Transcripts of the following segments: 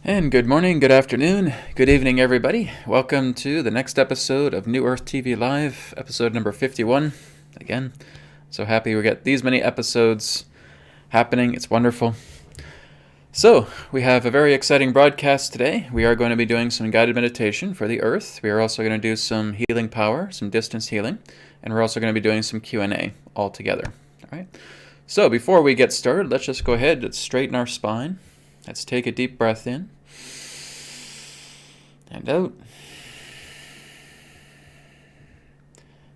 And good morning, good afternoon, good evening, everybody. Welcome to the next episode of New Earth TV Live, episode number 51. Again, so happy we got these many episodes happening. It's wonderful. So, we have a very exciting broadcast today. We are going to be doing some guided meditation for the Earth. We are also going to do some healing power, some distance healing, and we're also going to be doing some Q&A all together. All right. So, before we get started, let's just go ahead and straighten our spine. Let's take a deep breath in and out.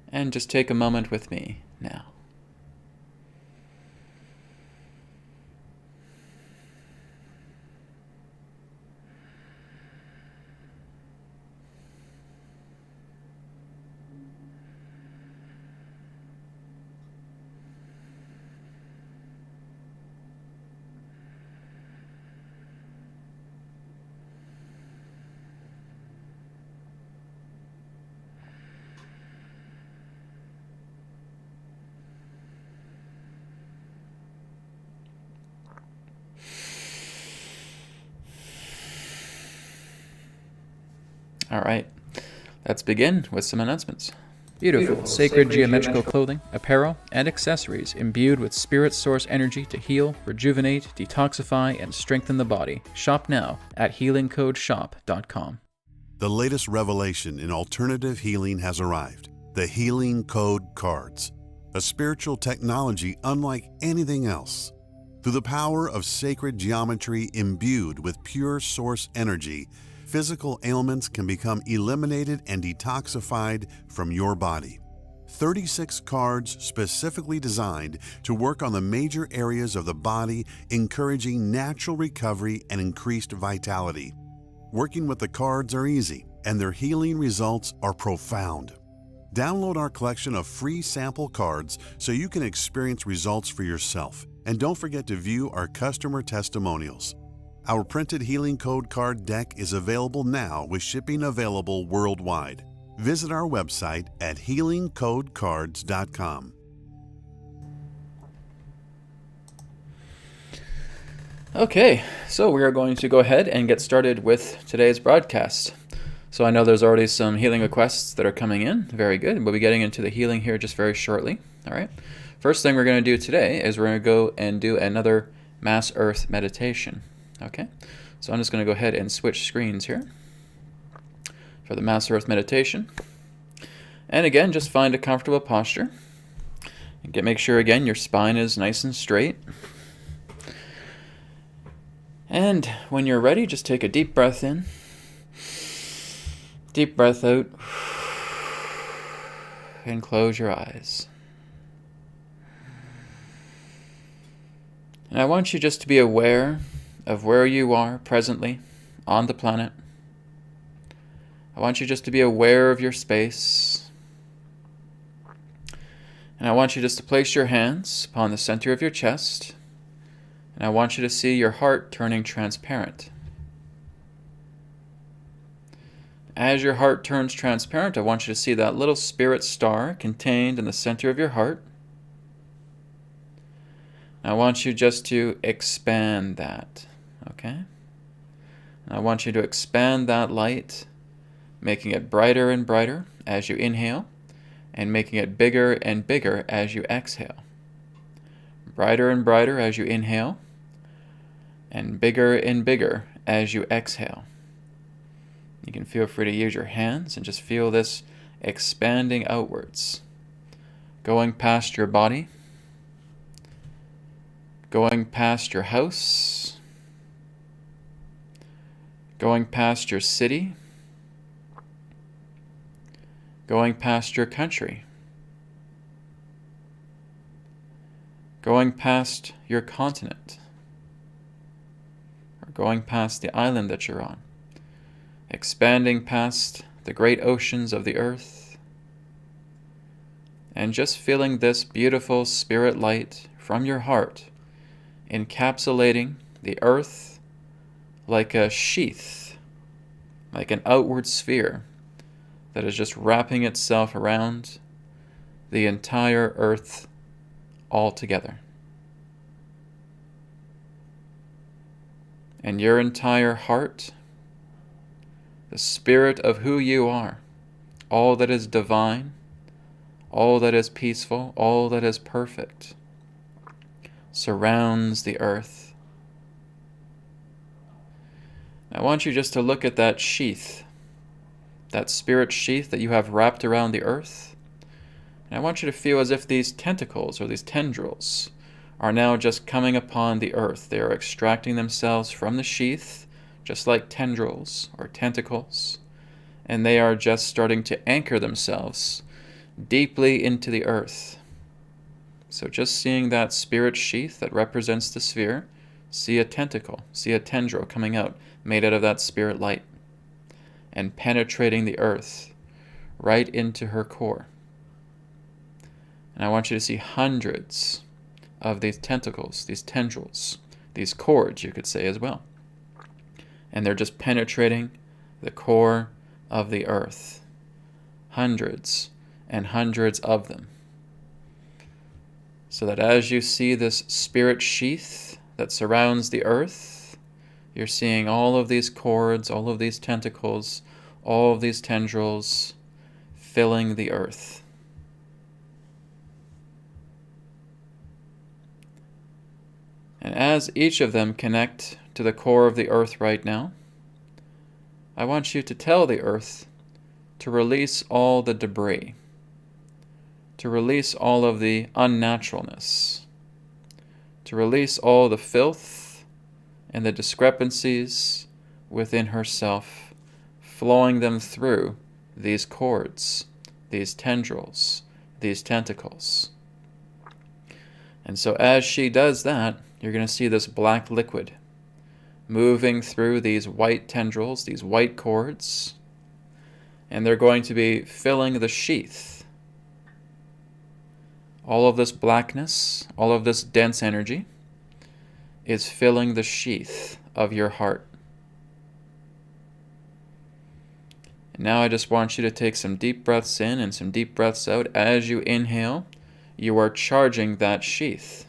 And just take a moment with me now. All right, let's begin with some announcements. Beautiful, sacred geometrical clothing, apparel, and accessories imbued with spirit source energy to heal, rejuvenate, detoxify, and strengthen the body. Shop now at healingcodeshop.com. The latest revelation in alternative healing has arrived. The Healing Code Cards, a spiritual technology unlike anything else. Through the power of sacred geometry imbued with pure source energy, physical ailments can become eliminated and detoxified from your body. 36 cards specifically designed to work on the major areas of the body, encouraging natural recovery and increased vitality. Working with the cards are easy, and their healing results are profound. Download our collection of free sample cards so you can experience results for yourself. And don't forget to view our customer testimonials. Our printed Healing Code card deck is available now with shipping available worldwide. Visit our website at healingcodecards.com. Okay, so we are going to go ahead and get started with today's broadcast. So I know there's already some healing requests that are coming in. Very good. We'll be getting into the healing here just very shortly. All right. First thing we're going to do today is we're going to go and do another Mass Earth meditation. Okay, so I'm just going to go ahead and switch screens here for the Mass Earth meditation. And again, just find a comfortable posture. And make sure, again, your spine is nice and straight. And when you're ready, just take a deep breath in, deep breath out, and close your eyes. And I want you just to be aware of where you are presently on the planet. I want you just to be aware of your space. And I want you just to place your hands upon the center of your chest. And I want you to see your heart turning transparent. As your heart turns transparent, I want you to see that little spirit star contained in the center of your heart. I want you just to expand that. Okay? And I want you to expand that light, making it brighter and brighter as you inhale, and making it bigger and bigger as you exhale. Brighter and brighter as you inhale, and bigger as you exhale. You can feel free to use your hands and just feel this expanding outwards, going past your body, going past your house, going past your city, going past your country, going past your continent, or going past the island that you're on, expanding past the great oceans of the earth, and just feeling this beautiful spirit light from your heart encapsulating the earth like a sheath, like an outward sphere that is just wrapping itself around the entire earth altogether. and your entire heart, the spirit of who you are, all that is divine, all that is peaceful, all that is perfect, surrounds the earth. I want you just to look at that sheath, that spirit sheath that you have wrapped around the earth. And I want you to feel as if these tentacles or these tendrils are now just coming upon the earth. They are extracting themselves from the sheath, just like tendrils or tentacles, and they are just starting to anchor themselves deeply into the earth. So just seeing that spirit sheath that represents the sphere, see a tentacle, see a tendril coming out, made out of that spirit light, and penetrating the earth right into her core. And I want you to see hundreds of these tentacles, these tendrils, these cords, you could say as well. And they're just penetrating the core of the earth. Hundreds and hundreds of them. So that as you see this spirit sheath that surrounds the earth, you're seeing all of these cords, all of these tentacles, all of these tendrils filling the earth. And as each of them connect to the core of the earth right now, I want you to tell the earth to release all the debris, to release all of the unnaturalness, to release all the filth and the discrepancies within herself, flowing them through these cords, these tendrils, these tentacles. And so as she does that, you're going to see this black liquid moving through these white tendrils, these white cords, and they're going to be filling the sheath. All of this blackness, all of this dense energy is filling the sheath of your heart. And now I just want you to take some deep breaths in and some deep breaths out. As you inhale, you are charging that sheath.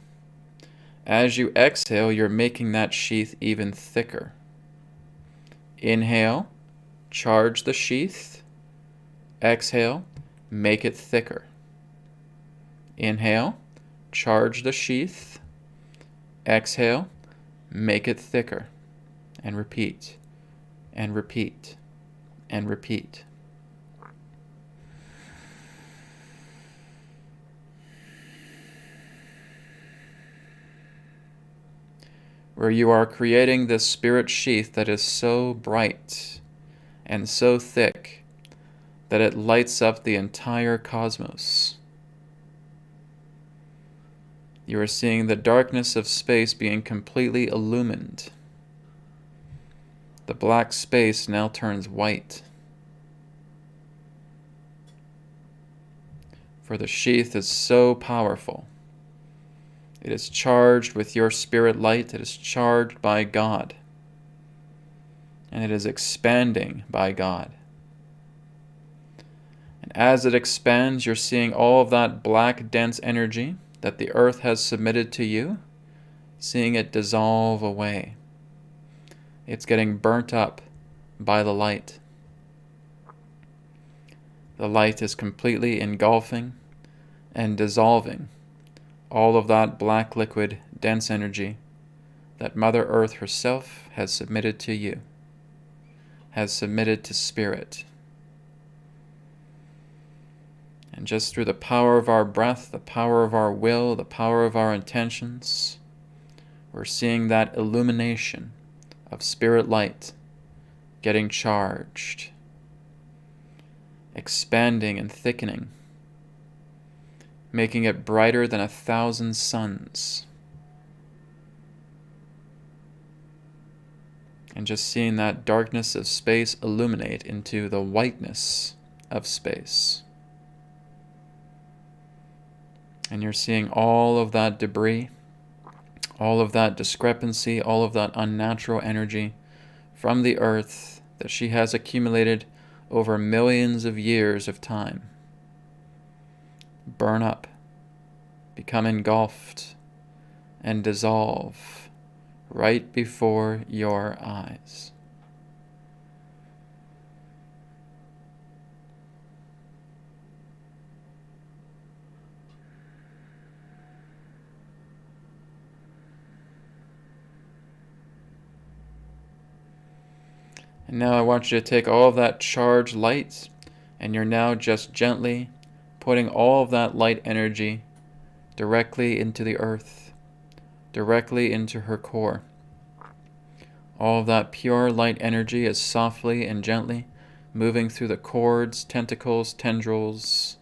As you exhale, you're making that sheath even thicker. Inhale, charge the sheath. Exhale, make it thicker. Inhale, charge the sheath. Exhale, make it thicker. And repeat, and repeat, and repeat. Where you are creating this spirit sheath that is so bright and so thick that it lights up the entire cosmos. You are seeing the darkness of space being completely illumined. The black space now turns white. For the sheath is so powerful. It is charged with your spirit light. It is charged by God. And it is expanding by God. And as it expands, you're seeing all of that black, dense energy that the earth has submitted to you, seeing it dissolve away. It's getting burnt up by the light. The light is completely engulfing and dissolving all of that black liquid, dense energy that Mother Earth herself has submitted to you, has submitted to Spirit. And just through the power of our breath, the power of our will, the power of our intentions, we're seeing that illumination of Spirit light getting charged, expanding and thickening, making it brighter than 1,000 suns. And just seeing that darkness of space illuminate into the whiteness of space. And you're seeing all of that debris, all of that discrepancy, all of that unnatural energy from the earth that she has accumulated over millions of years of time burn up, become engulfed, and dissolve right before your eyes. And now I want you to take all of that charged light, and you're now just gently putting all of that light energy directly into the earth, directly into her core. All of that pure light energy is softly and gently moving through the cords, tentacles, tendrils,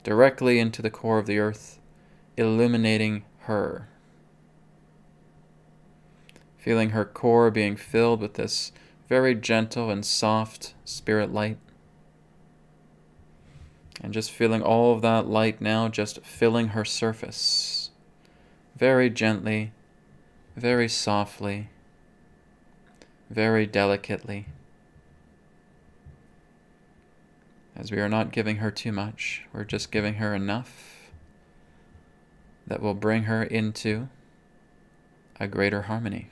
directly into the core of the earth, illuminating her. Feeling her core being filled with this very gentle and soft spirit light. And just feeling all of that light now just filling her surface. Very gently, very softly, very delicately. As we are not giving her too much, we're just giving her enough that will bring her into a greater harmony.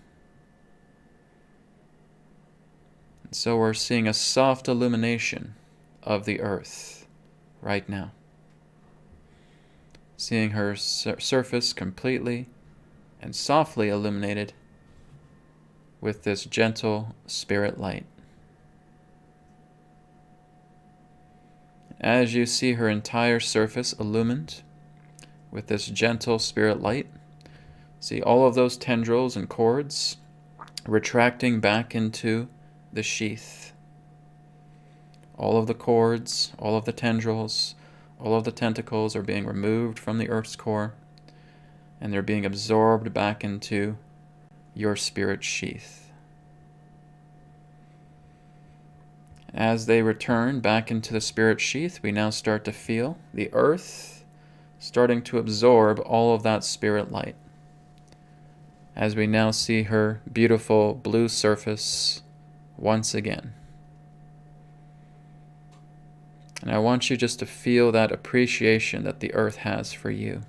And so we're seeing a soft illumination of the earth right now. Seeing her surface completely and softly illuminated with this gentle spirit light. As you see her entire surface illumined with this gentle spirit light, see all of those tendrils and cords retracting back into the sheath. All of the cords, all of the tendrils, all of the tentacles are being removed from the earth's core, and they're being absorbed back into your spirit sheath. As they return back into the spirit sheath, we now start to feel the earth starting to absorb all of that spirit light. As we now see her beautiful blue surface once again. And I want you just to feel that appreciation that the earth has for you.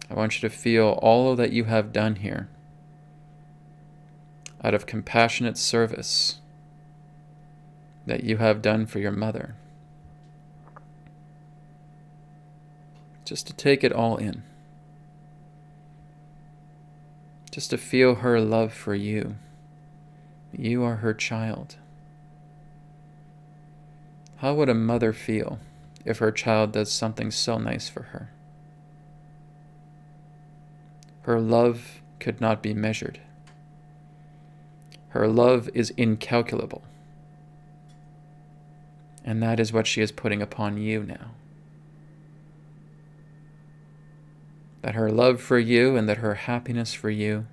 I want you to feel all that you have done here out of compassionate service that you have done for your mother. Just to take it all in. Just to feel her love for you. You are her child. How would a mother feel if her child does something so nice for her? Her love could not be measured. Her love is incalculable. And that is what she is putting upon you now. That her love for you and that her happiness for you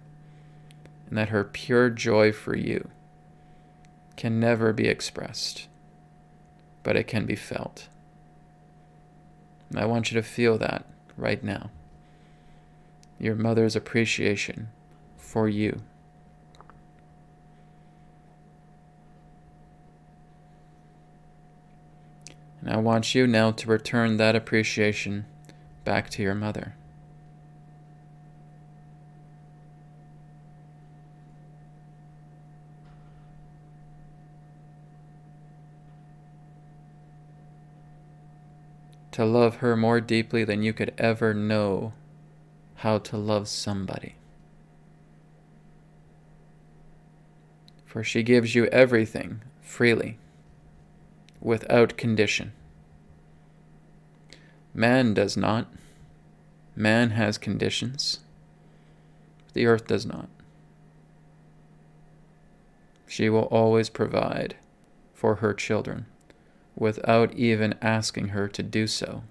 and that her pure joy for you can never be expressed, but it can be felt. And I want you to feel that right now. Your mother's appreciation for you. And I want you now to return that appreciation back to your mother. To love her more deeply than you could ever know how to love somebody. For she gives you everything freely, without condition. Man does not. Man has conditions. The earth does not. She will always provide for her children without even asking her to do so.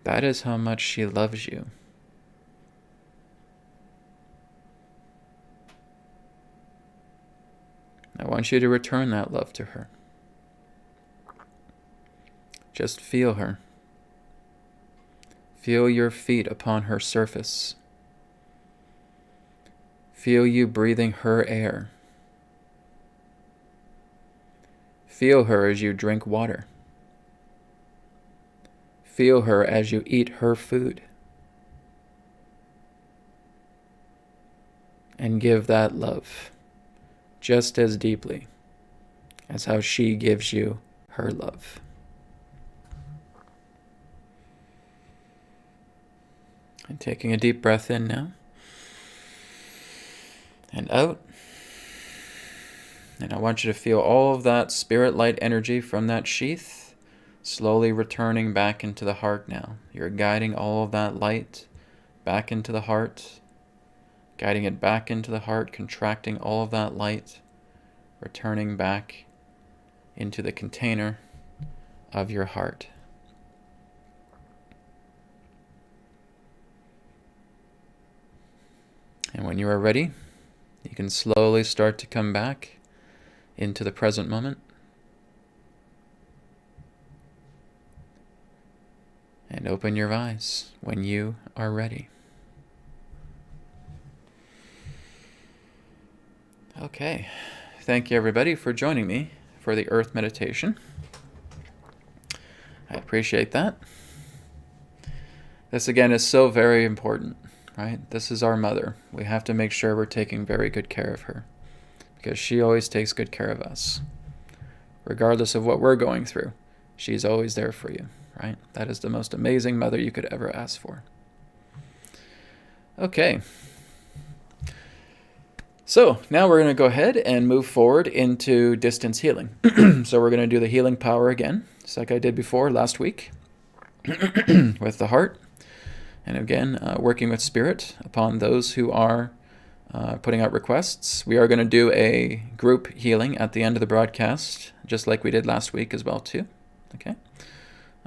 That is how much she loves you. I want you to return that love to her. Just feel her. Feel your feet upon her surface. Feel you breathing her air. Feel her as you drink water. Feel her as you eat her food. and give that love just as deeply as how she gives you her love. And taking a deep breath in now and out. And I want you to feel all of that spirit light energy from that sheath slowly returning back into the heart now. You're guiding all of that light back into the heart, guiding it back into the heart, contracting all of that light, returning back into the container of your heart. And when you are ready, you can slowly start to come back into the present moment. And open your eyes when you are ready. Okay. Thank you, everybody, for joining me for the Earth meditation. I appreciate that. This, again, is so very important, right? This is our mother. We have to make sure we're taking very good care of her, because she always takes good care of us. Regardless of what we're going through, she's always there for you, right? That is the most amazing mother you could ever ask for. Okay. So now we're going to go ahead and move forward into distance healing. So we're going to do the healing power again, just like I did before last week with the heart. And again, working with spirit upon those who are putting out requests. We are going to do a group healing at the end of the broadcast, just like we did last week as well too. Okay.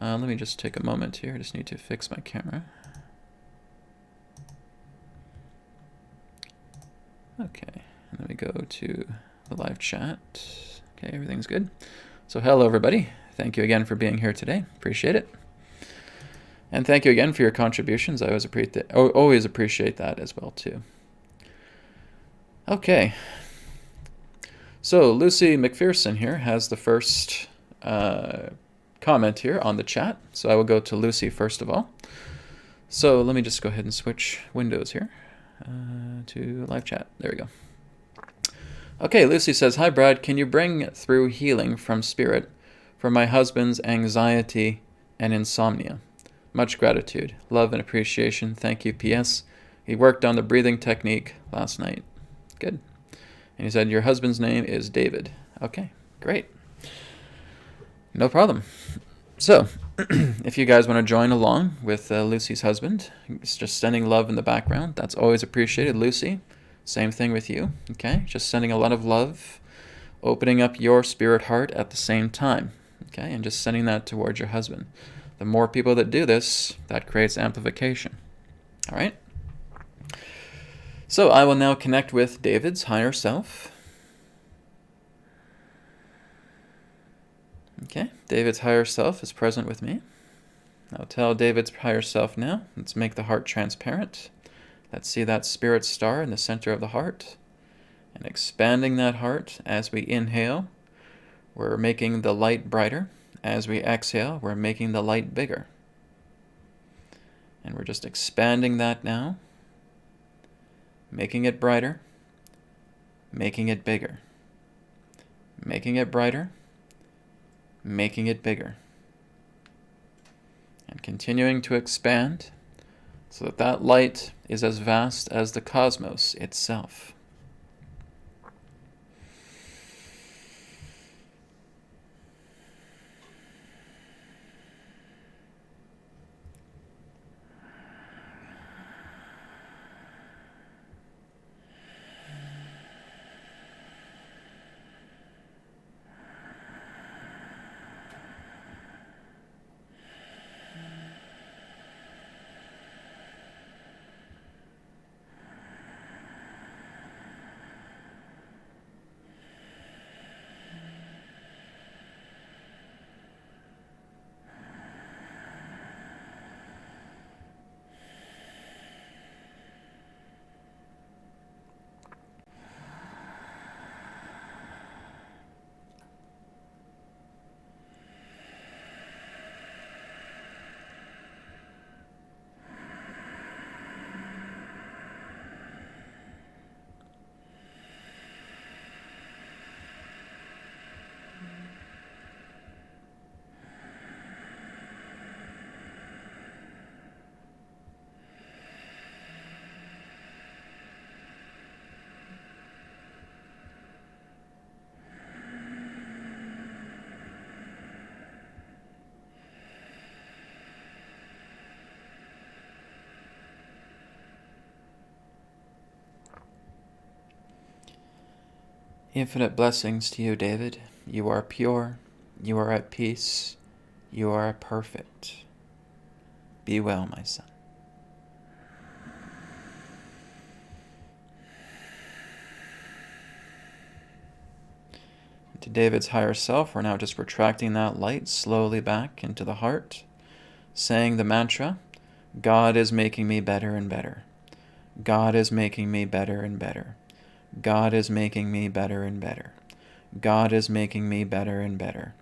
Let me just take a moment here. I just need to fix my camera. Okay, and then we go to the live chat. Okay, everything's good. So hello, everybody. Thank you again for being here today. Appreciate it. And thank you again for your contributions. I always appreciate that as well, too. Okay. So Lucy McPherson here has the first comment here on the chat. So I will go to Lucy first of all. So let me just go ahead and switch windows here. To live chat. There we go. Okay, Lucy says, "Hi Brad, can you bring through healing from spirit for my husband's anxiety and insomnia? Much gratitude, love and appreciation. Thank you. P.S. He worked on the breathing technique last night." Good. And he said, "Your husband's name is David." Okay, great. No problem. So, if you guys want to join along with Lucy's husband, it's just sending love in the background. That's always appreciated. Lucy, same thing with you. Okay, just sending a lot of love, opening up your spirit heart at the same time. Okay, and just sending that towards your husband. The more people that do this, that creates amplification. All right? So I will now connect with David's higher self. Okay, David's higher self is present with me. I'll tell David's higher self now. Let's make the heart transparent. Let's see that spirit star in the center of the heart. And expanding that heart as we inhale, we're making the light brighter. As we exhale, we're making the light bigger. And we're just expanding that now, making it brighter, making it bigger, making it brighter, making it bigger, and continuing to expand so that that light is as vast as the cosmos itself. Infinite blessings to you, David. You are pure. You are at peace. You are perfect. Be well, my son. To David's higher self, we're now just retracting that light slowly back into the heart, saying the mantra, God is making me better and better. God is making me better and better. God is making me better and better. God is making me better and better.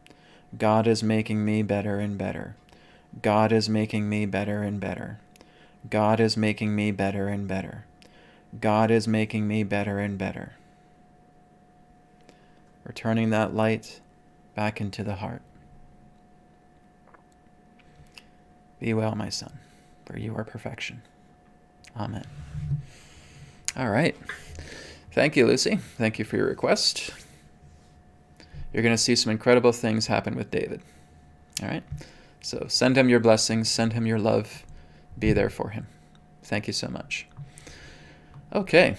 God is making me better and better. God is making me better and better. God is making me better and better. God is making me better and better. Returning that light back into the heart. Be well, my son, for you are perfection. Amen. All right. Thank you, Lucy. Thank you for your request. You're going to see some incredible things happen with David. All right? So send him your blessings. Send him your love. Be there for him. Thank you so much. Okay.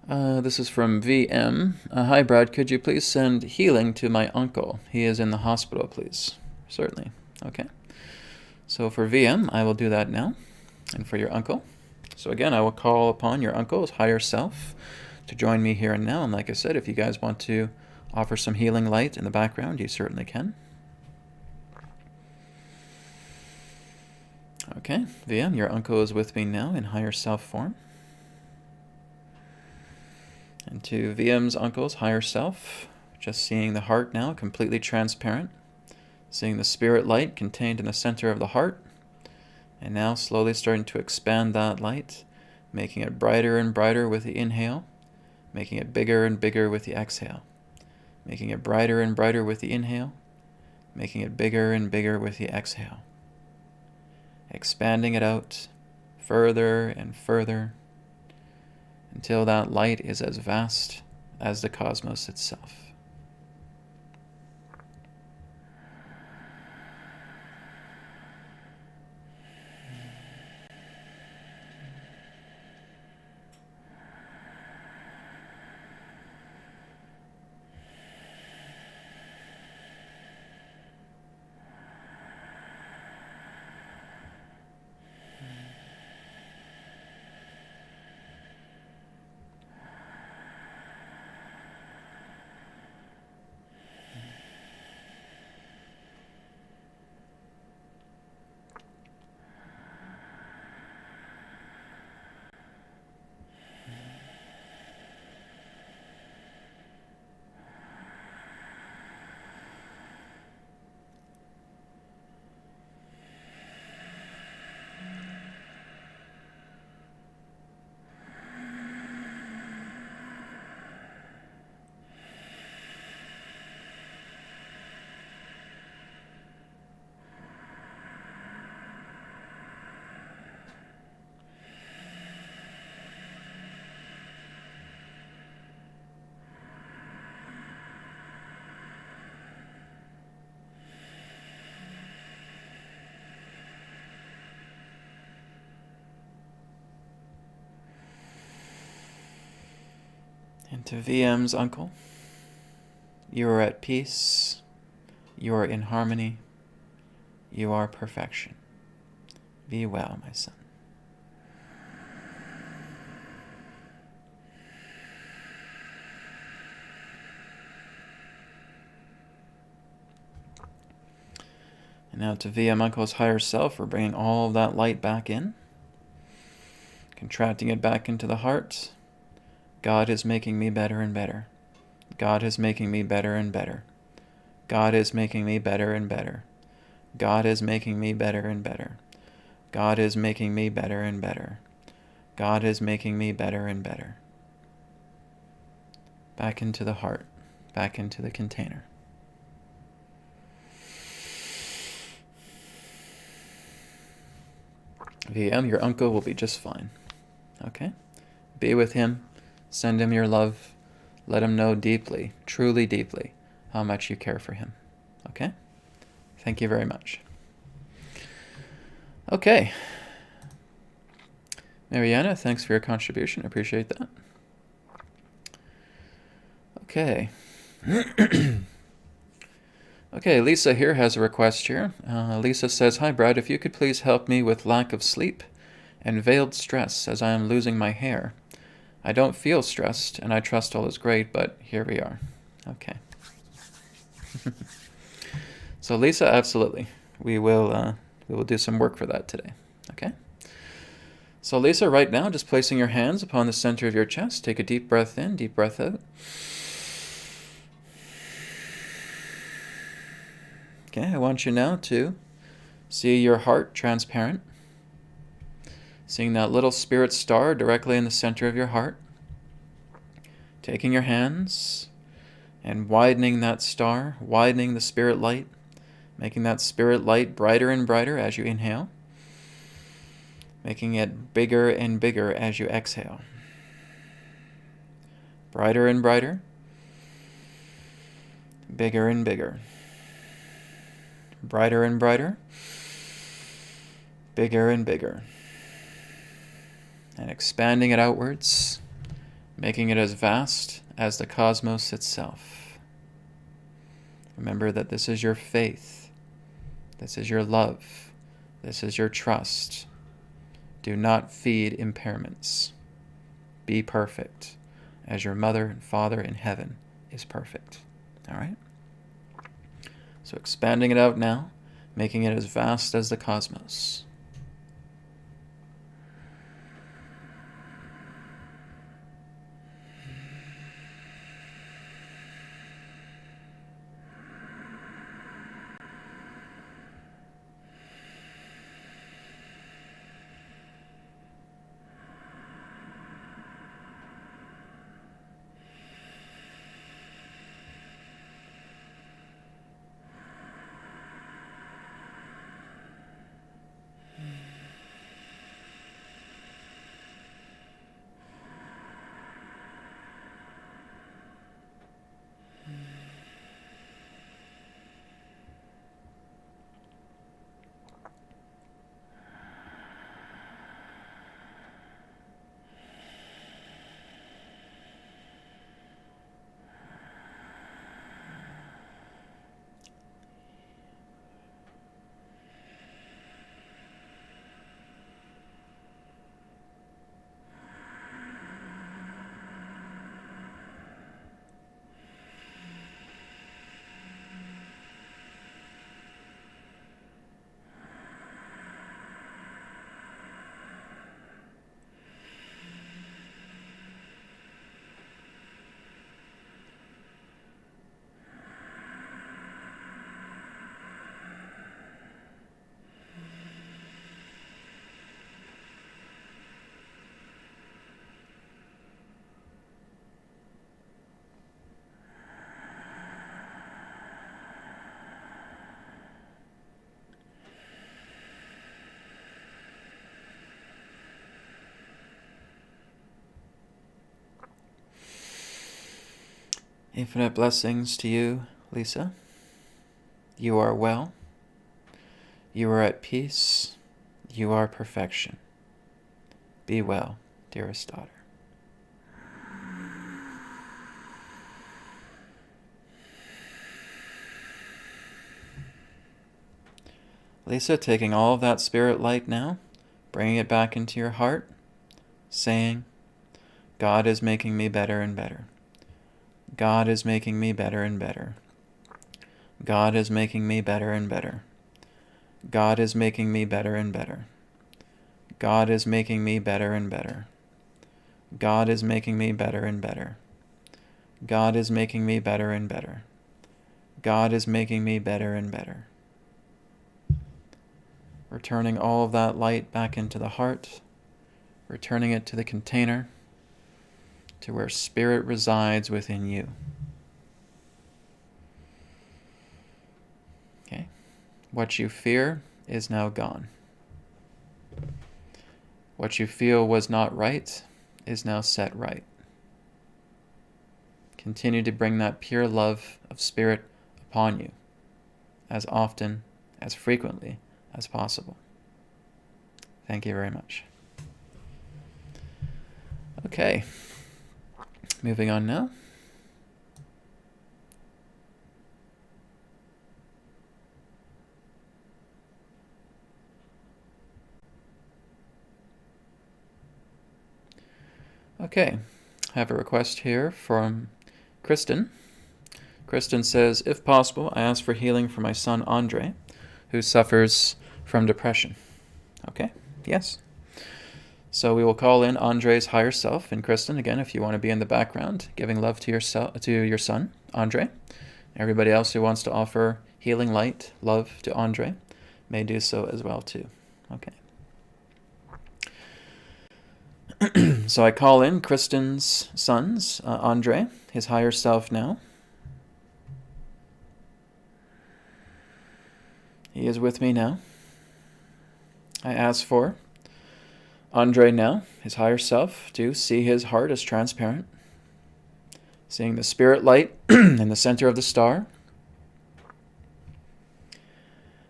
This is from VM. Hi, Brad. Could you please send healing to my uncle? He is in the hospital, please. Certainly. Okay. So for VM, I will do that now. And for your uncle. So again, I will call upon your uncle's higher self to join me here and now. And like I said, if you guys want to offer some healing light in the background, you certainly can. Okay, VM, your uncle is with me now in higher self form. And to VM's uncle's higher self, just seeing the heart now completely transparent, seeing the spirit light contained in the center of the heart, and now slowly starting to expand that light, making it brighter and brighter with the inhale, making it bigger and bigger with the exhale, making it brighter and brighter with the inhale, making it bigger and bigger with the exhale, expanding it out further and further, until that light is as vast as the cosmos itself. And to VM's uncle, you are at peace, you are in harmony, you are perfection. Be well, my son. And now to VM Uncle's higher self, we're bringing all of that light back in, contracting it back into the heart. God is making me better and better. God is making me better and better. God is making me better and better. God is making me better and better. God is making me better and better. God is making me better and better. Back into the heart, back into the container. VM, your uncle will be just fine. Okay? Be with him. Send him your love. Let him know deeply, truly deeply, how much you care for him. Okay? Thank you very much. Okay. Mariana, thanks for your contribution. Appreciate that. Okay. Okay, Lisa here has a request here. Lisa says, "Hi Brad, if you could please help me with lack of sleep and veiled stress as I am losing my hair. I don't feel stressed and I trust all is great, but here we are." Okay. So Lisa, absolutely. We will do some work for that today. Okay? So Lisa, right now, just placing your hands upon the center of your chest. Take a deep breath in, deep breath out. Okay, I want you now to see your heart transparent. Seeing that little spirit star directly in the center of your heart. Taking your hands and widening that star, widening the spirit light, making that spirit light brighter and brighter as you inhale, making it bigger and bigger as you exhale. Brighter and brighter, bigger and bigger. Brighter and brighter, bigger and bigger. And expanding it outwards, making it as vast as the cosmos itself. Remember that this is your faith. This is your love. This is your trust. Do not feed impairments. Be perfect, as your mother and father in heaven is perfect. All right? So expanding it out now, making it as vast as the cosmos. Infinite blessings to you, Lisa. You are well. You are at peace. You are perfection. Be well, dearest daughter. Lisa, taking all of that spirit light now, bringing it back into your heart, saying, God is making me better and better. God is making me better and better. God is making me better and better. God is making me better and better. God is making me better and better. God is making me better and better. God is making me better and better. God is making me better and better. Returning all of that light back into the heart, returning it to the container, to where spirit resides within you. Okay? What you fear is now gone. What you feel was not right is now set right. Continue to bring that pure love of spirit upon you as often, as frequently as possible. Thank you very much. Okay. Moving on now. Okay, I have a request here from Kristen. Kristen says, if possible, I ask for healing for my son Andre, who suffers from depression. Okay, yes. So we will call in Andre's higher self. And Kristen, again, if you want to be in the background, giving love to your son, Andre. Everybody else who wants to offer healing light, love to Andre, may do so as well too. Okay. So I call in Kristen's sons, Andre, his higher self now. He is with me now. I ask for Andre now, his higher self, to see his heart as transparent, seeing the spirit light in the center of the star,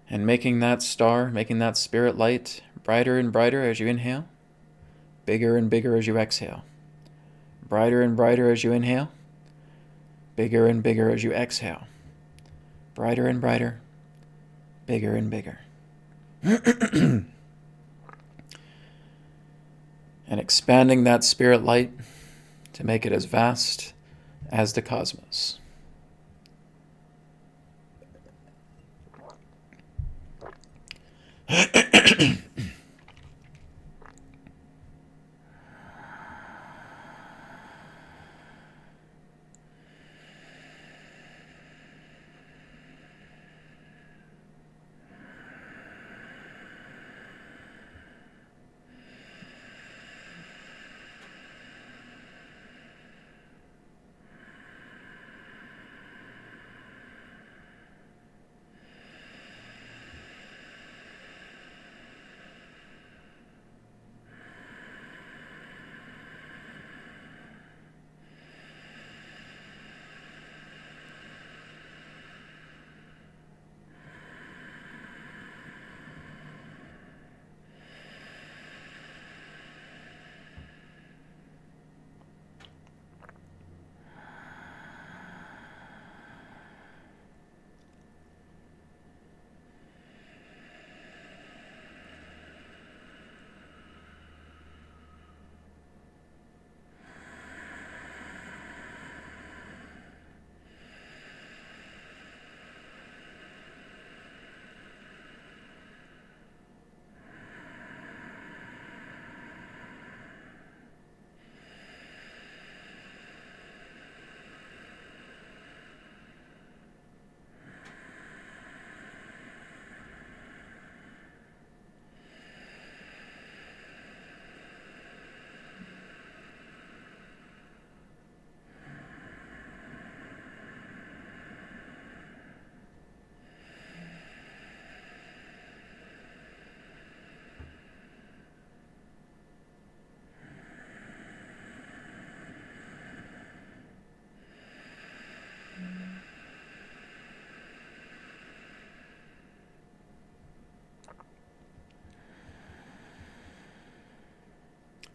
and making that star, making that spirit light brighter and brighter as you inhale, bigger and bigger as you exhale, brighter and brighter as you inhale, bigger and bigger as you exhale, brighter and brighter, bigger and bigger. And expanding that spirit light to make it as vast as the cosmos.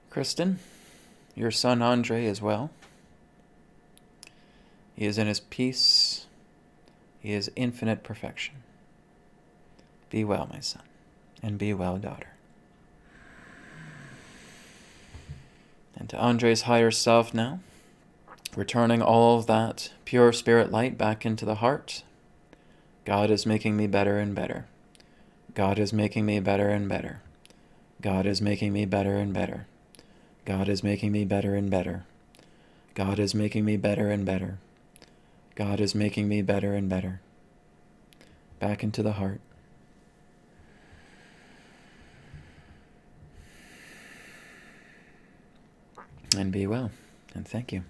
Kristen, your son Andre is well. He is in his peace. He is infinite perfection. Be well, my son, and be well, daughter. And to Andre's higher self now, returning all of that pure spirit light back into the heart. God is making me better and better. God is making me better and better. God is making me better and better. God is making me better and better. God is making me better and better. God is making me better and better. Back into the heart. And be well. And thank you.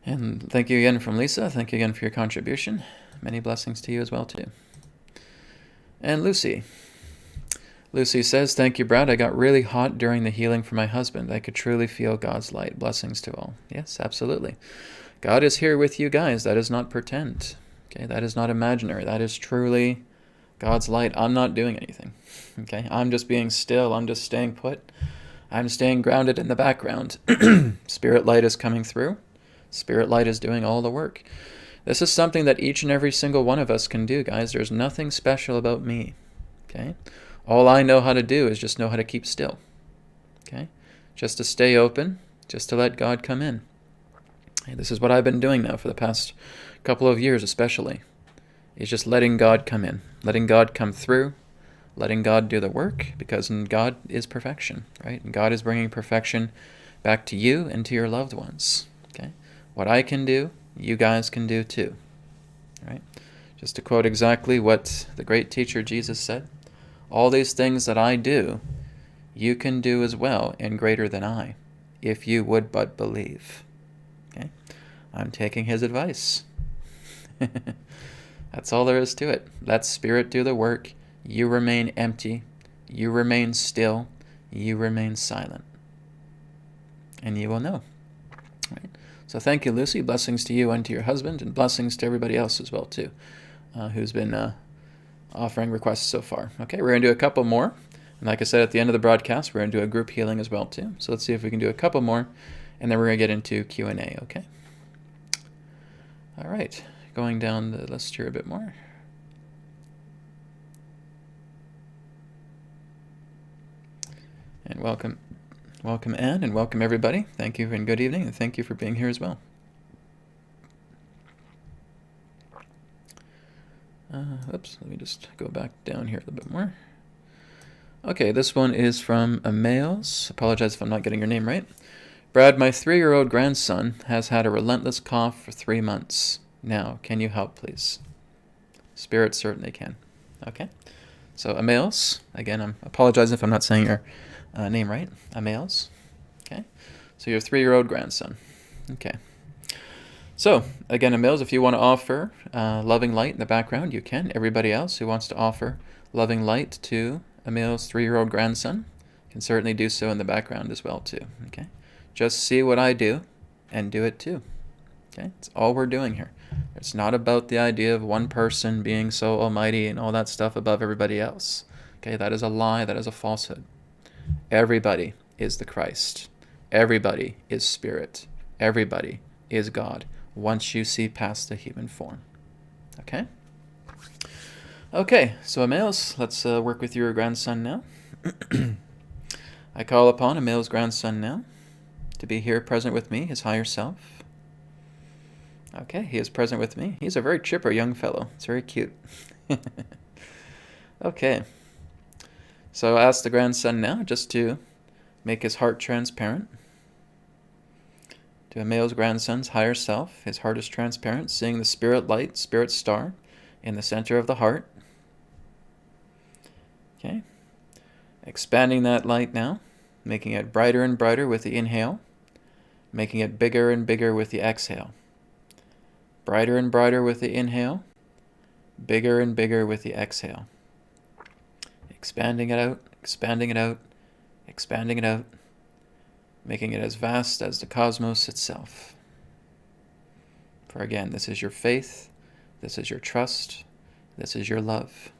And thank you again from Lisa. Thank you again for your contribution. Many blessings to you as well, too. And Lucy. Lucy says, thank you, Brad. I got really hot during the healing for my husband. I could truly feel God's light. Blessings to all. Yes, absolutely. God is here with you guys. That is not pretend. Okay, that is not imaginary. That is truly God's light. I'm not doing anything. Okay, I'm just being still. I'm just staying put. I'm staying grounded in the background. Spirit light is coming through. Spirit light is doing all the work. This is something that each and every single one of us can do, guys. There's nothing special about me. Okay? All I know how to do is just know how to keep still. Okay? Just to stay open, just to let God come in. And this is what I've been doing now for the past couple of years especially, is just letting God come in, letting God come through, letting God do the work, because God is perfection, right? And God is bringing perfection back to you and to your loved ones. Okay? What I can do, you guys can do too. Right? Just to quote exactly what the great teacher Jesus said, all these things that I do, you can do as well and greater than I, if you would but believe. Okay? I'm taking his advice. That's all there is to it. Let Spirit do the work. You remain empty. You remain still. You remain silent. And you will know. Right? So thank you, Lucy. Blessings to you and to your husband, and blessings to everybody else as well, too, who's been offering requests so far. Okay, we're going to do a couple more. And like I said at the end of the broadcast, we're going to do a group healing as well, too. So let's see if we can do a couple more, and then we're going to get into Q&A, okay? All right, going down the list here a bit more. And welcome Anne, and welcome everybody. Thank you and good evening, and thank you for being here as well. Oops, let me just go back down here a little bit more. Okay, this one is from Amails. Apologize if I'm not getting your name right. Brad, my 3-year-old grandson has had a relentless cough for 3 months. Now, can you help, please? Spirit certainly can. Okay. So, Amails, again, I apologize if I'm not saying your name right. Amails. Okay. So, your 3-year-old grandson. Okay. So, again, Amails, if you want to offer loving light in the background, you can. Everybody else who wants to offer loving light to Amails' 3-year-old grandson can certainly do so in the background as well, too. Okay. Just see what I do and do it too. Okay? It's all we're doing here. It's not about the idea of one person being so almighty and all that stuff above everybody else. Okay? That is a lie. That is a falsehood. Everybody is the Christ. Everybody is Spirit. Everybody is God once you see past the human form. Okay? Okay, so Amails, let's work with your grandson now. I call upon Amails' grandson now to be here present with me, his higher self. Okay, he is present with me. He's a very chipper young fellow. It's very cute. Okay. So I ask the grandson now just to make his heart transparent. To Amails' grandson's higher self, his heart is transparent, seeing the spirit light, spirit star in the center of the heart. Okay. Expanding that light now, making it brighter and brighter with the inhale, making it bigger and bigger with the exhale. Brighter and brighter with the inhale, bigger and bigger with the exhale. Expanding it out, expanding it out, expanding it out, making it as vast as the cosmos itself. For again, this is your faith, this is your trust, this is your love.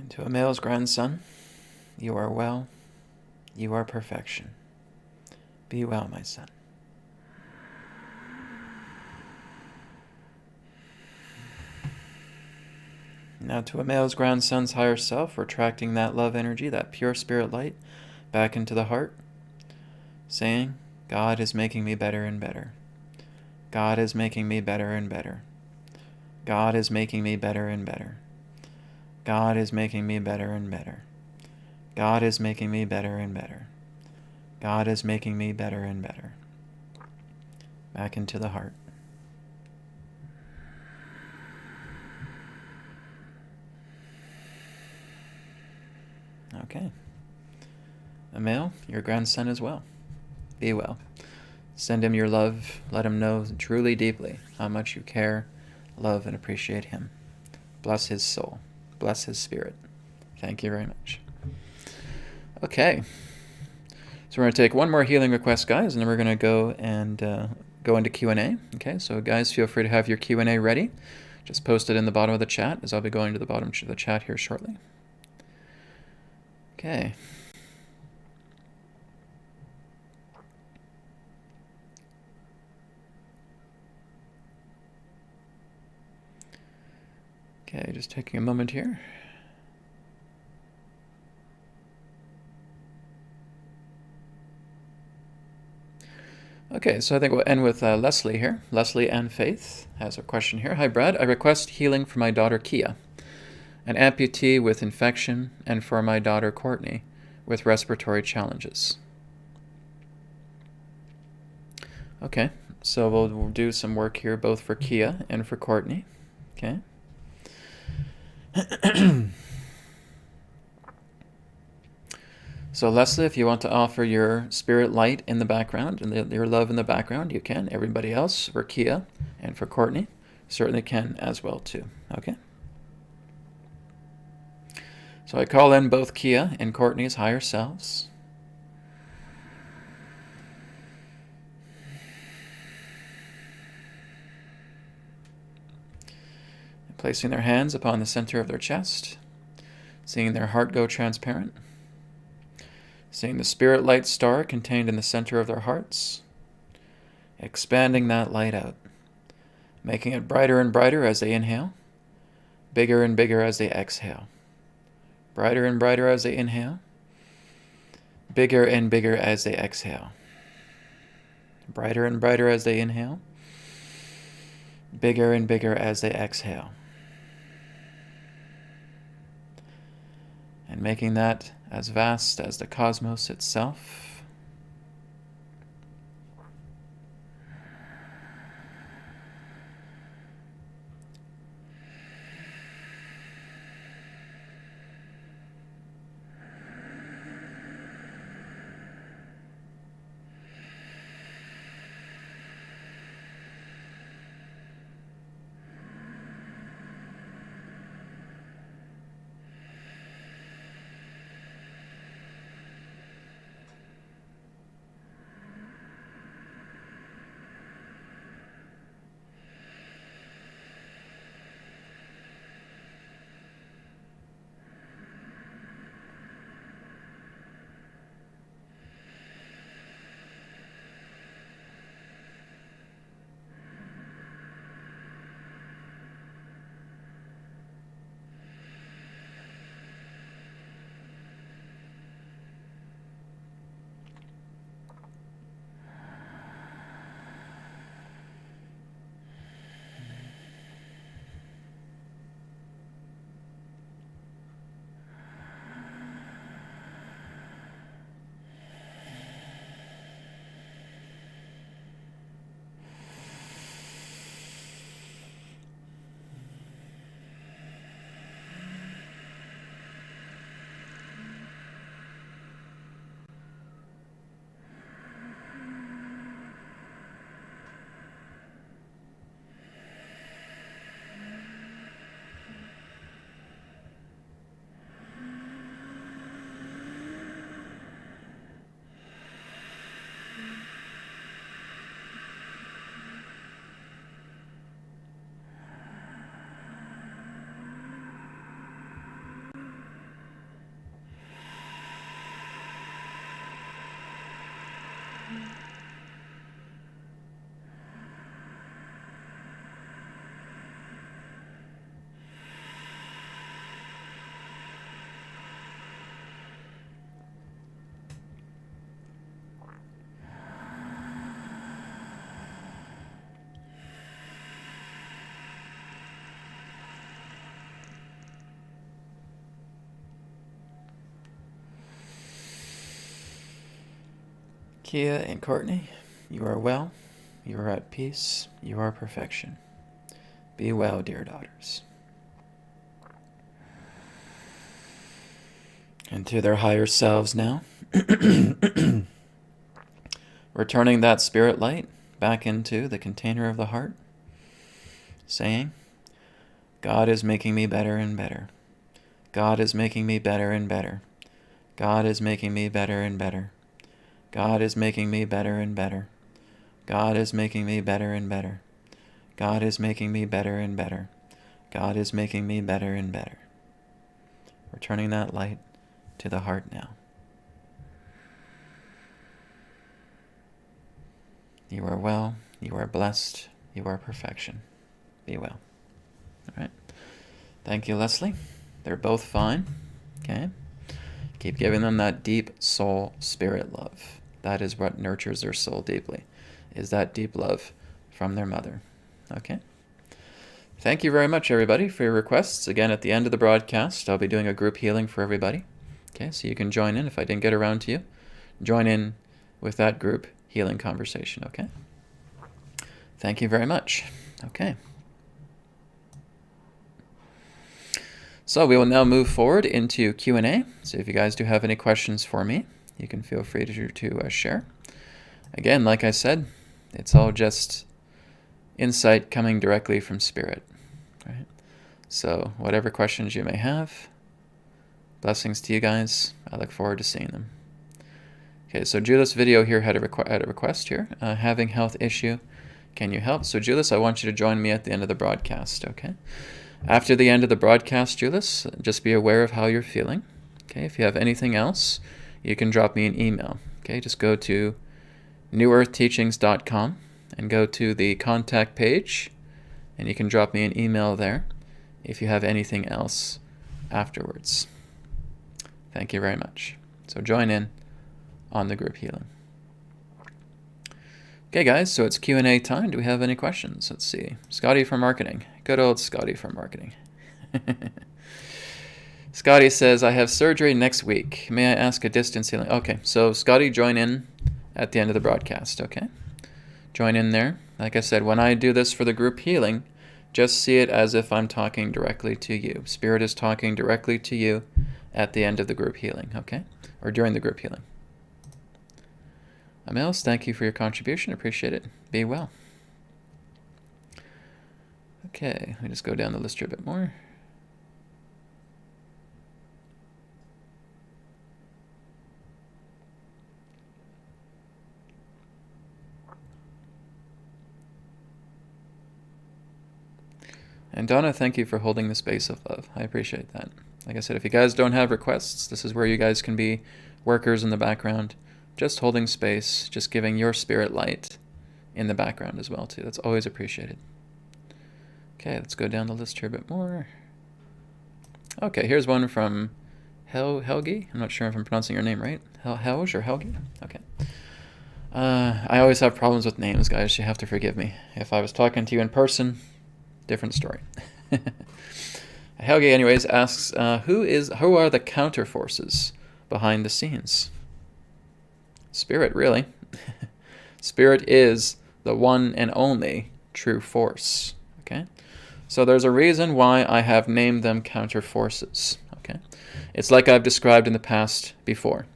And to Emil's grandson, you are well, you are perfection. Be well, my son. Now to Emil's grandson's higher self, retracting that love energy, that pure spirit light, back into the heart, saying, God is making me better and better. God is making me better and better. God is making me better and better. God is making me better and better. God is making me better and better. God is making me better and better. Back into the heart. Okay. Emil, your grandson as well. Be well. Send him your love. Let him know truly deeply how much you care, love, and appreciate him. Bless his soul. Bless his spirit. Thank you very much. Okay. So we're going to take one more healing request, guys, and then we're going to go and go into Q&A. Okay, so guys, feel free to have your Q&A ready. Just post it in the bottom of the chat, as I'll be going to the bottom of the chat here shortly. Okay. Okay, just taking a moment here. Okay, so I think we'll end with Leslie here. Leslie Ann Faith has a question here. Hi, Brad. I request healing for my daughter, Kia, an amputee with infection, and for my daughter, Courtney, with respiratory challenges. Okay, so we'll do some work here both for Kia and for Courtney. Okay. So Leslie, if you want to offer your spirit light in the background and your love in the background, you can. Everybody else, for Kia and for Courtney, certainly can as well too. Okay? So I call in both Kia and Courtney's higher selves. Placing their hands upon the center of their chest, seeing their heart go transparent. Seeing the spirit light star contained in the center of their hearts, expanding that light out, making it brighter and brighter as they inhale, bigger and bigger as they exhale, brighter and brighter as they inhale, bigger and bigger as they exhale, brighter and brighter as they inhale, bigger and bigger as they exhale, and making that as vast as the cosmos itself. Kia and Courtney, you are well. You are at peace. You are perfection. Be well, dear daughters. And to their higher selves now, returning that spirit light back into the container of the heart, saying, God is making me better and better. God is making me better and better. God is making me better and better. God is making me better and better. God is making me better and better. God is making me better and better. God is making me better and better. Returning that light to the heart now. You are well. You are blessed. You are perfection. Be well. All right. Thank you, Leslie. They're both fine. Okay. Keep giving them that deep soul spirit love. That is what nurtures their soul deeply, is that deep love from their mother. Okay. Thank you very much, everybody, for your requests. Again, at the end of the broadcast, I'll be doing a group healing for everybody. Okay, so you can join in if I didn't get around to you. Join in with that group healing conversation, okay? Thank you very much. Okay. So we will now move forward into Q&A. So if you guys do have any questions for me, you can feel free to share. Again, like I said, it's all just insight coming directly from Spirit, right? So whatever questions you may have, blessings to you guys. I look forward to seeing them. Okay, so Julie's video here had a request here. Having health issue, can you help? So Julius, I want you to join me at the end of the broadcast, okay? After the end of the broadcast, Julius, just be aware of how you're feeling. Okay, if you have anything else, you can drop me an email. Okay, just go to newearthteachings.com and go to the contact page, and you can drop me an email there if you have anything else afterwards. Thank you very much. So join in on the group healing. Okay, guys, so it's Q&A time. Do we have any questions? Let's see. Scotty from marketing. Good old Scotty from marketing. Scotty says, I have surgery next week. May I ask a distance healing? Okay, so Scotty, join in at the end of the broadcast, okay? Join in there. Like I said, when I do this for the group healing, just see it as if I'm talking directly to you. Spirit is talking directly to you at the end of the group healing, okay? Or during the group healing. Amels, thank you for your contribution. Appreciate it. Be well. Okay, let me just go down the list here a bit more. And Donna, thank you for holding the space of love. I appreciate that. Like I said, if you guys don't have requests, this is where you guys can be workers in the background, just holding space, just giving your spirit light in the background as well, too. That's always appreciated. Okay, let's go down the list here a bit more. Okay, here's one from Helgi. I'm not sure if I'm pronouncing your name right. Helge or Helgi? Okay. I always have problems with names, guys. You have to forgive me. If I was talking to you in person, different story. Helgi, anyways, asks, who are the counter forces behind the scenes? Spirit, really. Spirit is the one and only true force. Okay? So there's a reason why I have named them counter forces. Okay? It's like I've described in the past before.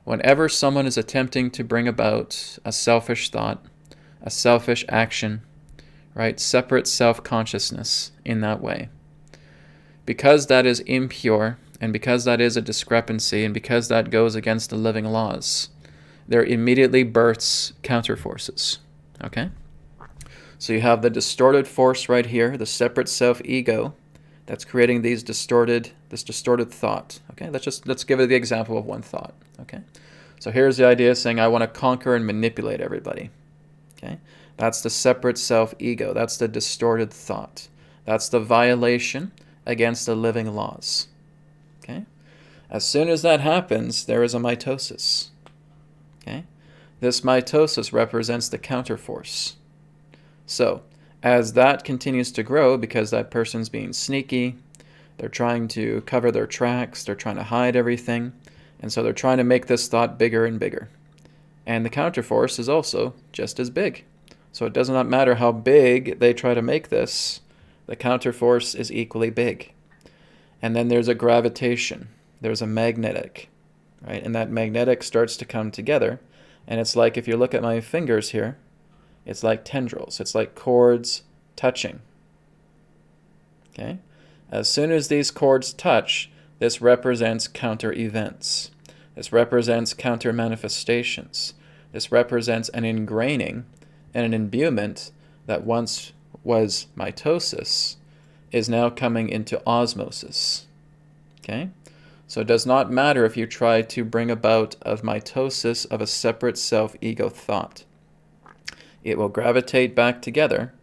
Whenever someone is attempting to bring about a selfish thought, a selfish action, right? Separate self-consciousness in that way. Because that is impure, and because that is a discrepancy, and because that goes against the living laws, there immediately births counterforces. Okay? So you have the distorted force right here, the separate self-ego, that's creating this distorted thought. Okay? Let's give it the example of one thought. Okay? So here's the idea saying, I want to conquer and manipulate everybody. Okay? That's the separate self-ego. That's the distorted thought. That's the violation against the living laws. Okay? As soon as that happens, there is a mitosis. Okay? This mitosis represents the counterforce. So, as that continues to grow, because that person's being sneaky, they're trying to cover their tracks, they're trying to hide everything, and so they're trying to make this thought bigger and bigger. and the counterforce is also just as big. So it does not matter how big they try to make this, the counterforce is equally big. And then there's a gravitation, there's a magnetic, right? And that magnetic starts to come together. And it's like, if you look at my fingers here, it's like tendrils. It's like cords touching. Okay? As soon as these cords touch, this represents counter events. This represents counter manifestations. This represents an ingraining and an imbuement that once was mitosis is now coming into osmosis. Okay? So it does not matter if you try to bring about a mitosis of a separate self-ego thought. It will gravitate back together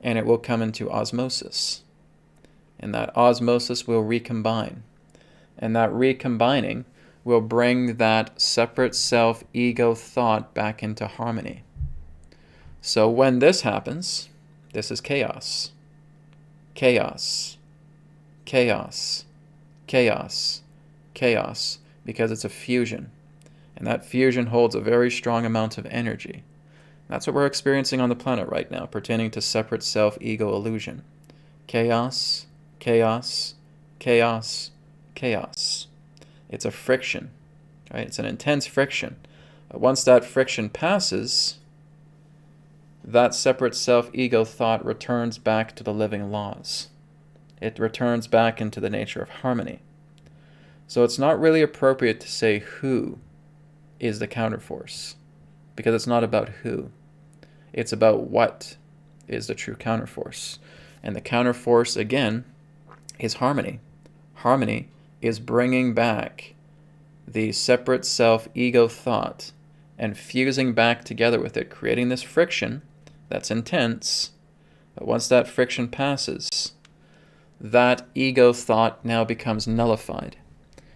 and it will come into osmosis. And that osmosis will recombine. And that recombining will bring that separate self-ego thought back into harmony. So when this happens, this is chaos. Chaos. Chaos. Chaos. Chaos. Because it's a fusion. And that fusion holds a very strong amount of energy. That's what we're experiencing on the planet right now, pertaining to separate self-ego illusion. Chaos. Chaos. Chaos. Chaos. It's a friction, right? It's an intense friction. But once that friction passes, that separate self-ego thought returns back to the living laws. It returns back into the nature of harmony. So it's not really appropriate to say who is the counterforce, because it's not about who. It's about what is the true counterforce. And the counterforce, again, is harmony. Harmony is bringing back the separate self-ego thought and fusing back together with it, creating this friction that's intense. But once that friction passes, that ego thought now becomes nullified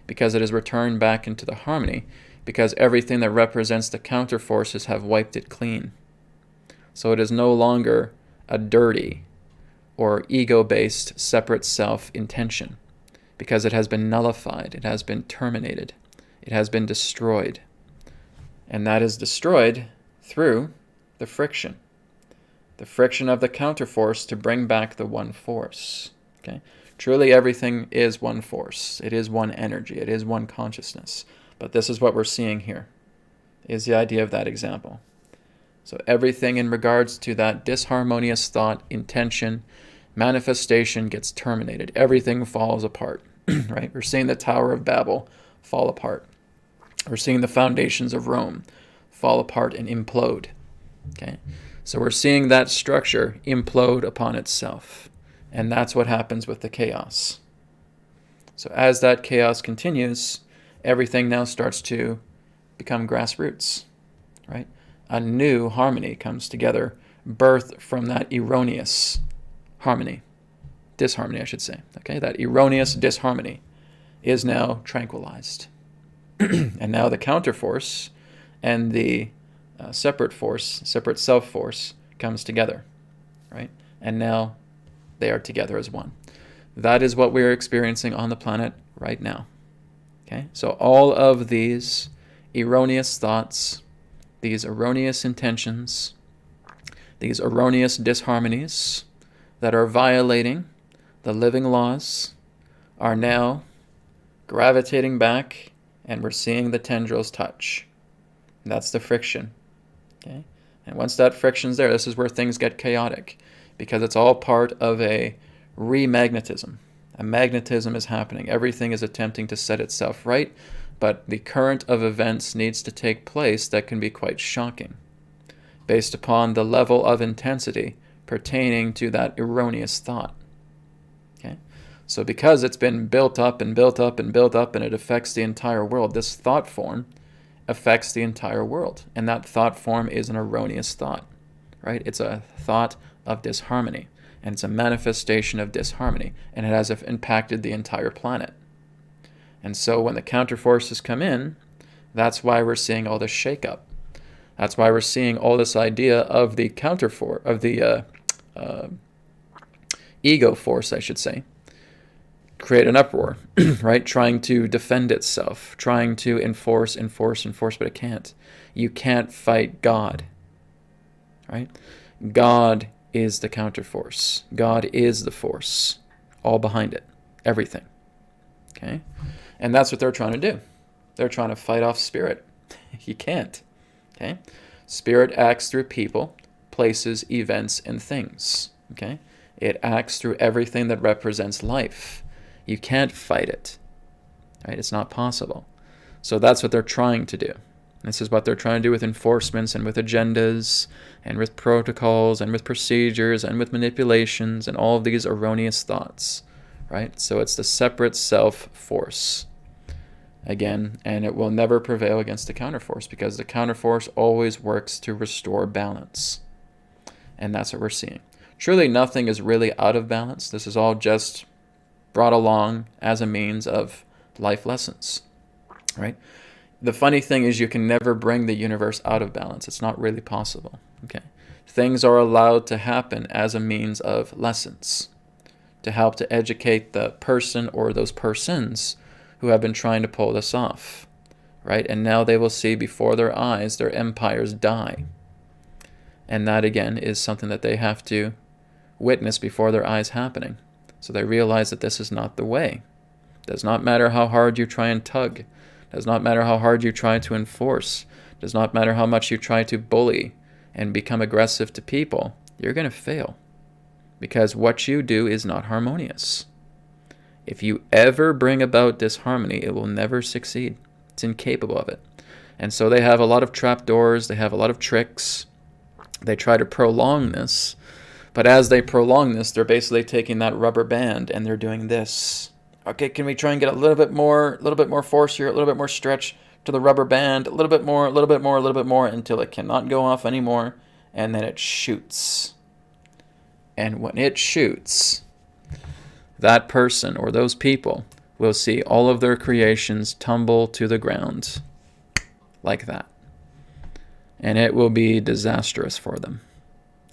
because it is returned back into the harmony, because everything that represents the counterforces have wiped it clean. So it is no longer a dirty or ego-based separate self-intention, because it has been nullified, it has been terminated, it has been destroyed. And that is destroyed through the friction of the counterforce to bring back the one force. Okay? Truly everything is one force. It is one energy. It is one consciousness. But this is what we're seeing here, is the idea of that example. So everything in regards to that disharmonious thought, intention, manifestation gets terminated. Everything falls apart, right? We're seeing the Tower of Babel fall apart. We're seeing the foundations of Rome fall apart and implode. Okay? So we're seeing that structure implode upon itself. And that's what happens with the chaos. So as that chaos continues, everything now starts to become grassroots, right? A new harmony comes together, birthed from that erroneous harmony, disharmony, I should say. Okay, that erroneous disharmony is now tranquilized. And now the counterforce and the separate force, separate self-force comes together, right? And now they are together as one. That is what we're experiencing on the planet right now. Okay, so all of these erroneous thoughts, these erroneous intentions, these erroneous disharmonies that are violating the living laws are now gravitating back, and we're seeing the tendrils touch. That's the friction. Okay? And once that friction's there, this is where things get chaotic, because it's all part of a remagnetism. A magnetism is happening. Everything is attempting to set itself right, but the current of events needs to take place that can be quite shocking, based upon the level of intensity pertaining to that erroneous thought. Okay? So because it's been built up and built up and built up, and it affects the entire world, this thought form affects the entire world. And that thought form is an erroneous thought, right? It's a thought of disharmony, and it's a manifestation of disharmony, and it has impacted the entire planet. And so when the counterforces come in, that's why we're seeing all this shakeup. That's why we're seeing all this idea of the ego force, I should say, create an uproar, right? Trying to defend itself, trying to enforce, but it can't. You can't fight God, right? God is the counterforce. God is the force, all behind it, everything, okay? And that's what they're trying to do. They're trying to fight off spirit. You can't, okay? Spirit acts through people, places, events, and things, okay? It acts through everything that represents life. You can't fight it, right? It's not possible. So that's what they're trying to do. This is what they're trying to do with enforcements and with agendas and with protocols and with procedures and with manipulations and all of these erroneous thoughts, right? So it's the separate self-force, again, and it will never prevail against the counterforce because the counterforce always works to restore balance. And that's what we're seeing. Truly, nothing is really out of balance. This is all just brought along as a means of life lessons, right? The funny thing is you can never bring the universe out of balance. It's not really possible, okay? Things are allowed to happen as a means of lessons to help to educate the person or those persons who have been trying to pull this off, right? And now they will see before their eyes their empires die. And that, again, is something that they have to witness before their eyes happening. So they realize that this is not the way. It does not matter how hard you try and tug. It does not matter how hard you try to enforce. It does not matter how much you try to bully and become aggressive to people. You're going to fail because what you do is not harmonious. If you ever bring about disharmony, it will never succeed. It's incapable of it. And so they have a lot of trapdoors. They have a lot of tricks. They try to prolong this. But as they prolong this, they're basically taking that rubber band and they're doing this. Okay, can we try and get a little bit more force here, a little bit more stretch to the rubber band, a little bit more, until it cannot go off anymore, and then it shoots. And when it shoots, that person or those people will see all of their creations tumble to the ground like that. And it will be disastrous for them.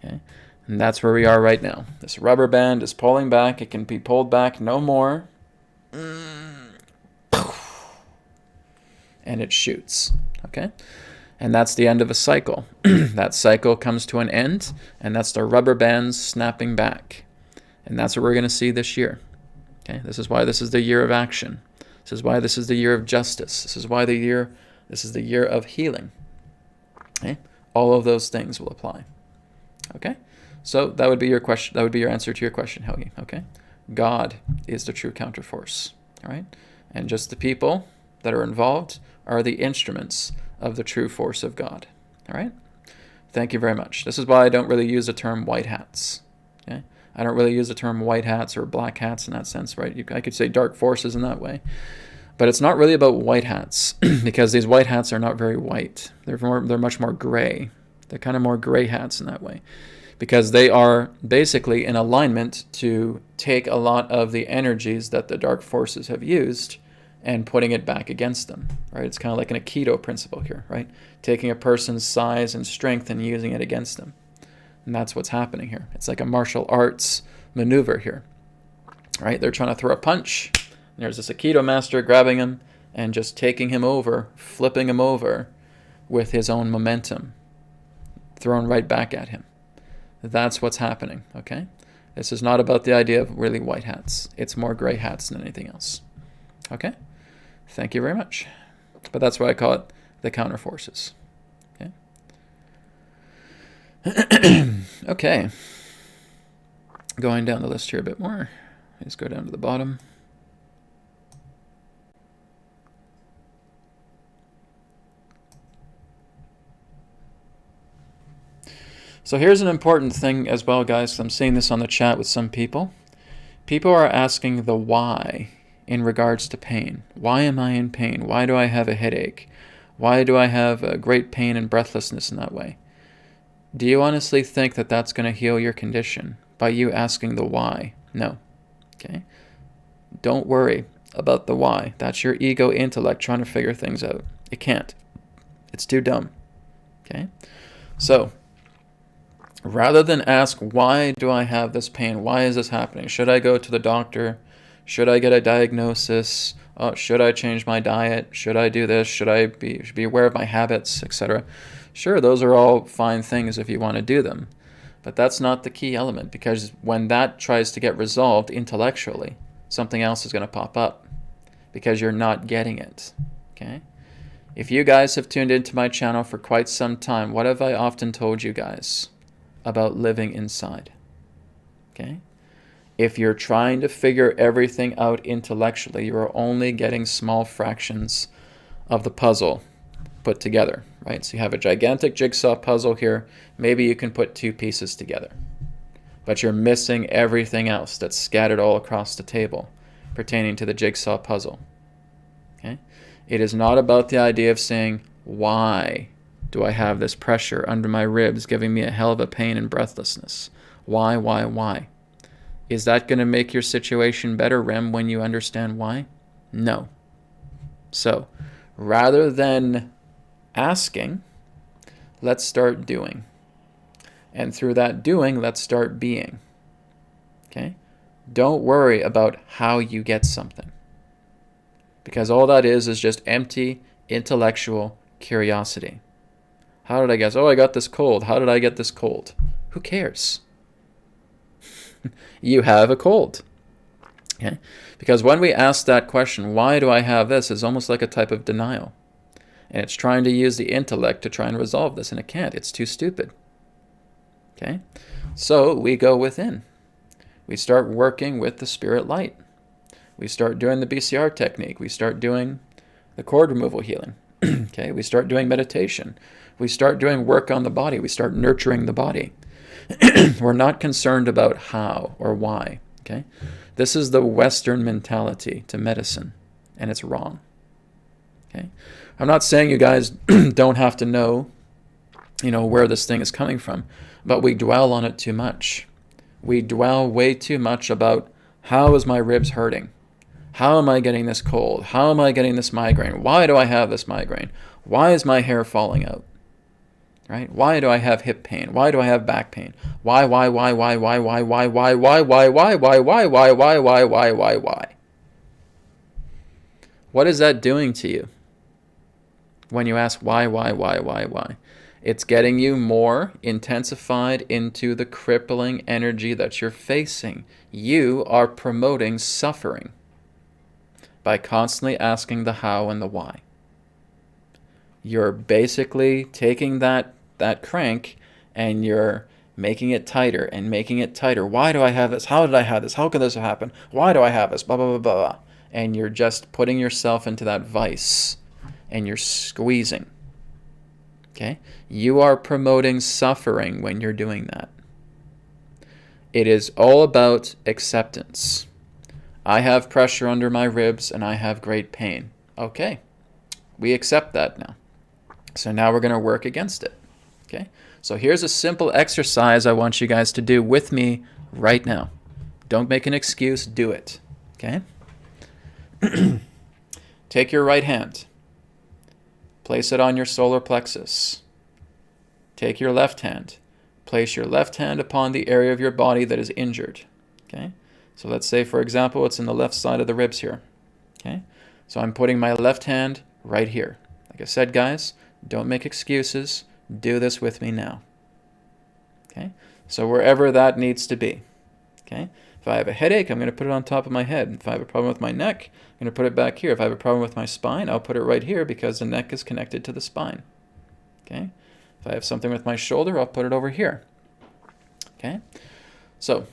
Okay? And that's where we are right now. This rubber band is pulling back. It can be pulled back no more. And it shoots. Okay? And that's the end of a cycle. That cycle comes to an end, and that's the rubber bands snapping back. And that's what we're going to see this year. Okay? This is why this is the year of action. This is why this is the year of justice. This is why this is the year of healing. Okay? All of those things will apply. Okay? So that would be your question. That would be your answer to your question, Helgi. Okay? God is the true counterforce. All right? And just the people that are involved are the instruments of the true force of God. All right? Thank you very much. This is why I don't really use the term white hats. Okay? I don't really use the term white hats or black hats in that sense, right? I could say dark forces in that way. But it's not really about white hats because these white hats are not very white. They're much more gray. They're kind of more gray hats in that way because they are basically in alignment to take a lot of the energies that the dark forces have used and putting it back against them, right? It's kind of like an Aikido principle here, right? Taking a person's size and strength and using it against them. And that's what's happening here. It's like a martial arts maneuver here, right? They're trying to throw a punch. And there's this Aikido master grabbing him and just taking him over, flipping him over with his own momentum, thrown right back at him. That's what's happening, okay? This is not about the idea of really white hats. It's more gray hats than anything else. Okay? Thank you very much. But that's why I call it the counterforces. Okay? Okay. Going down the list here a bit more. Let's go down to the bottom. So here's an important thing as well, guys. I'm seeing this on the chat with some people. People are asking the why in regards to pain. Why am I in pain? Why do I have a headache? Why do I have a great pain and breathlessness in that way? Do you honestly think that that's going to heal your condition by you asking the why? No. Okay? Don't worry about the why. That's your ego intellect trying to figure things out. It can't. It's too dumb. Okay? So, rather than ask, why do I have this pain? Why is this happening? Should I go to the doctor? Should I get a diagnosis? Oh, should I change my diet? Should I do this? Should I be aware of my habits, etc.? Sure, those are all fine things if you want to do them. But that's not the key element, because when that tries to get resolved intellectually, something else is going to pop up because you're not getting it. Okay? If you guys have tuned into my channel for quite some time, what have I often told you guys about living inside? Okay? If you're trying to figure everything out intellectually, you're only getting small fractions of the puzzle put together, right? So you have a gigantic jigsaw puzzle here. Maybe you can put 2 pieces together, but you're missing everything else that's scattered all across the table pertaining to the jigsaw puzzle. Okay? It is not about the idea of saying, why do I have this pressure under my ribs giving me a hell of a pain and breathlessness? Why? Is that going to make your situation better, Rem, when you understand why? No. So, rather than asking, let's start doing. And through that doing, let's start being. Okay? Don't worry about how you get something, because all that is just empty intellectual curiosity. How did I guess? Oh, I got this cold. How did I get this cold? Who cares? You have a cold. Okay? Because when we ask that question, why do I have this, is almost like a type of denial. And it's trying to use the intellect to try and resolve this, and it can't. It's too stupid. Okay? So we go within. We start working with the spirit light. We start doing the BCR technique. We start doing the cord removal healing. Okay? We start doing meditation. We start doing work on the body. We start nurturing the body. We're not concerned about how or why. Okay? This is the Western mentality to medicine, and it's wrong. Okay? I'm not saying you guys don't have to know, where this thing is coming from, but we dwell on it too much. We dwell way too much about, how is my ribs hurting? How am I getting this cold? How am I getting this migraine? Why do I have this migraine? Why is my hair falling out? Right? Why do I have hip pain? Why do I have back pain? Why? What is that doing to you when you ask why? It's getting you more intensified into the crippling energy that you're facing. You are promoting suffering by constantly asking the how and the why. You're basically taking that crank and you're making it tighter and making it tighter. Why do I have this? How did I have this? How could this happen? Why do I have this? Blah, blah, blah, blah. And you're just putting yourself into that vice and you're squeezing. Okay? You are promoting suffering when you're doing that. It is all about acceptance. I have pressure under my ribs and I have great pain. Okay. We accept that now. So now we're going to work against it. Okay? So here's a simple exercise I want you guys to do with me right now. Don't make an excuse, do it. Okay? Take your right hand. Place it on your solar plexus. Take your left hand. Place your left hand upon the area of your body that is injured. Okay? So let's say, for example, it's in the left side of the ribs here. Okay? So I'm putting my left hand right here. Like I said, guys, don't make excuses. Do this with me now. Okay? So wherever that needs to be. Okay? If I have a headache, I'm going to put it on top of my head. If I have a problem with my neck, I'm going to put it back here. If I have a problem with my spine, I'll put it right here because the neck is connected to the spine. Okay? If I have something with my shoulder, I'll put it over here. Okay? So,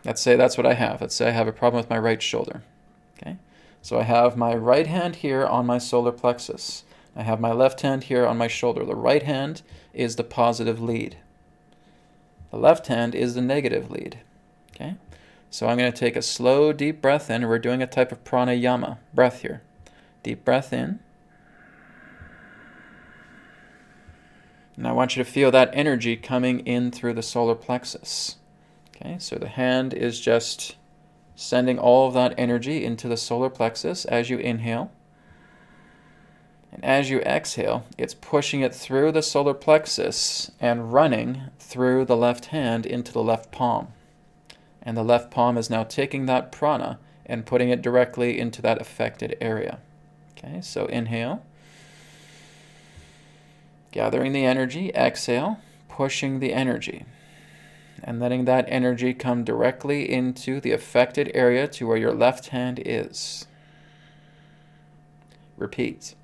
let's say that's what I have. Let's say I have a problem with my right shoulder. Okay? So I have my right hand here on my solar plexus. I have my left hand here on my shoulder. The right hand is the positive lead. The left hand is the negative lead. Okay? So I'm going to take a slow, deep breath in. We're doing a type of pranayama breath here. Deep breath in. And I want you to feel that energy coming in through the solar plexus. Okay? So the hand is just sending all of that energy into the solar plexus as you inhale. And as you exhale, it's pushing it through the solar plexus and running through the left hand into the left palm. And the left palm is now taking that prana and putting it directly into that affected area. Okay, so inhale, gathering the energy, exhale, pushing the energy, and letting that energy come directly into the affected area to where your left hand is. Repeat.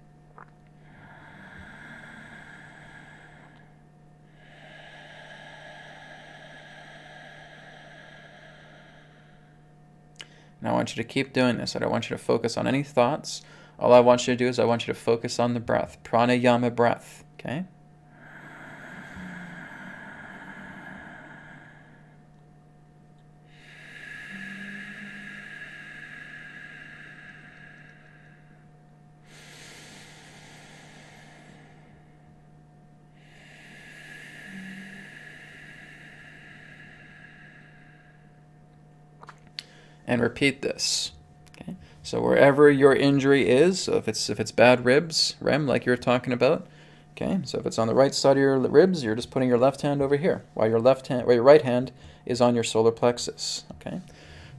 Now I want you to keep doing this. I don't want you to focus on any thoughts. All I want you to do is I want you to focus on the breath. Pranayama breath. Okay? And repeat this. Okay? So wherever your injury is, so if it's bad ribs, Rem, like you were talking about, okay? So if it's on the right side of your ribs, you're just putting your left hand over here, while your right hand is on your solar plexus. Okay?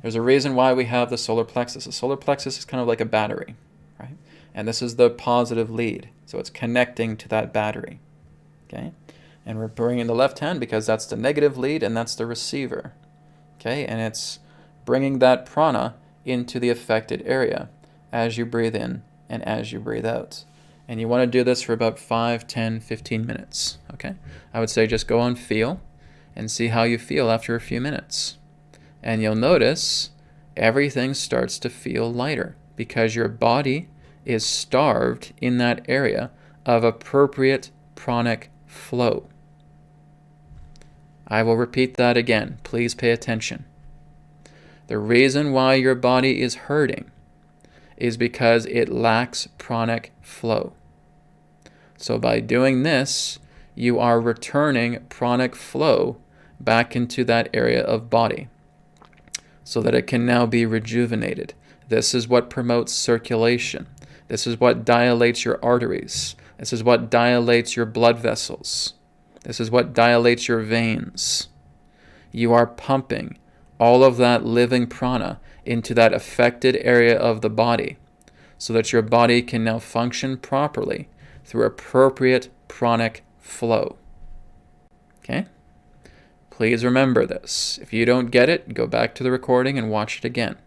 There's a reason why we have the solar plexus. The solar plexus is kind of like a battery, right? And this is the positive lead, so it's connecting to that battery. Okay? And we're bringing the left hand because that's the negative lead and that's the receiver. Okay? And it's bringing that prana into the affected area as you breathe in and as you breathe out. And you want to do this for about 5, 10, 15 minutes. Okay? I would say just go on feel and see how you feel after a few minutes. And you'll notice everything starts to feel lighter because your body is starved in that area of appropriate pranic flow. I will repeat that again. Please pay attention. The reason why your body is hurting is because it lacks pranic flow. So by doing this, you are returning pranic flow back into that area of body so that it can now be rejuvenated. This is what promotes circulation. This is what dilates your arteries. This is what dilates your blood vessels. This is what dilates your veins. You are pumping all of that living prana into that affected area of the body so that your body can now function properly through appropriate pranic flow. Okay? Please remember this. If you don't get it, go back to the recording and watch it again.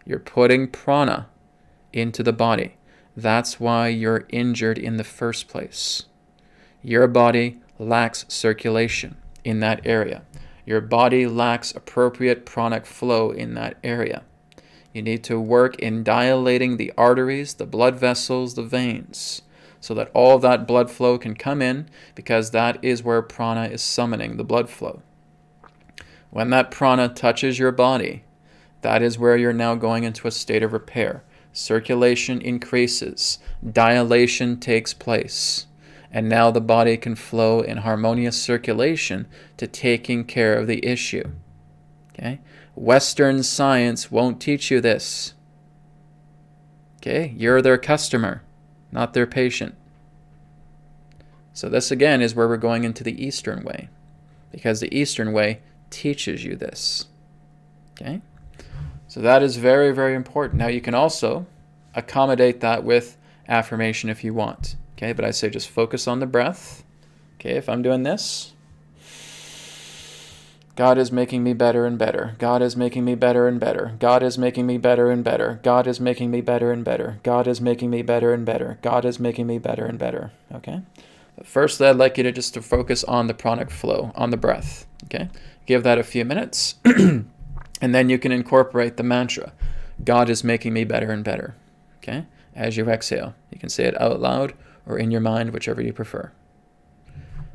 You're putting prana into the body. That's why you're injured in the first place. Your body lacks circulation in that area. Your body lacks appropriate pranic flow in that area. You need to work in dilating the arteries, the blood vessels, the veins, so that all that blood flow can come in, because that is where prana is summoning the blood flow. When that prana touches your body, that is where you're now going into a state of repair. Circulation increases, dilation takes place. And now the body can flow in harmonious circulation to taking care of the issue. Okay? Western science won't teach you this. Okay? You're their customer, not their patient. So this again is where we're going into the Eastern way, because the Eastern way teaches you this. Okay? So that is very, very important. Now you can also accommodate that with affirmation if you want. Okay, but I say just focus on the breath. Okay, if I'm doing this, God is making me better and better. God is making me better and better. God is making me better and better. God is making me better and better. God is making me better and better. God is making me better and better. Okay? But first, I'd like you to just focus on the pranic flow, on the breath. Okay? Give that a few minutes, and then you can incorporate the mantra, God is making me better and better. Okay? As you exhale, you can say it out loud or in your mind, whichever you prefer.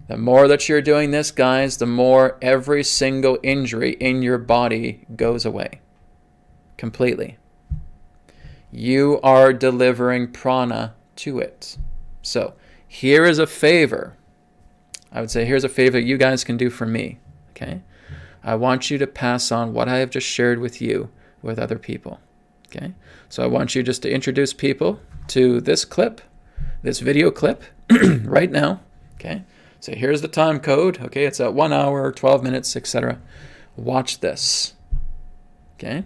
The more that you're doing this, guys, the more every single injury in your body goes away. Completely. You are delivering prana to it. So, here is a favor. I would say here's a favor you guys can do for me. Okay? I want you to pass on what I have just shared with you with other people. Okay? So I want you just to introduce people to this clip, this video clip right now. Okay? So here's the time code. Okay? It's at 1 hour, 12 minutes, etc. Watch this. Okay?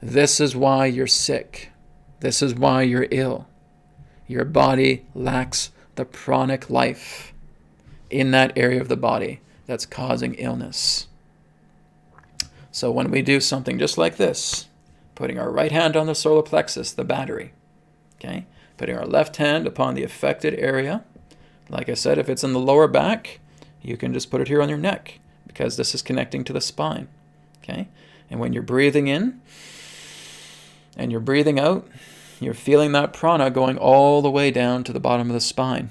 This is why you're sick. This is why you're ill. Your body lacks the pranic life in that area of the body that's causing illness. So when we do something just like this, putting our right hand on the solar plexus, the battery, okay, putting our left hand upon the affected area, like I said, if it's in the lower back, you can just put it here on your neck because this is connecting to the spine, okay? And when you're breathing in and you're breathing out, you're feeling that prana going all the way down to the bottom of the spine,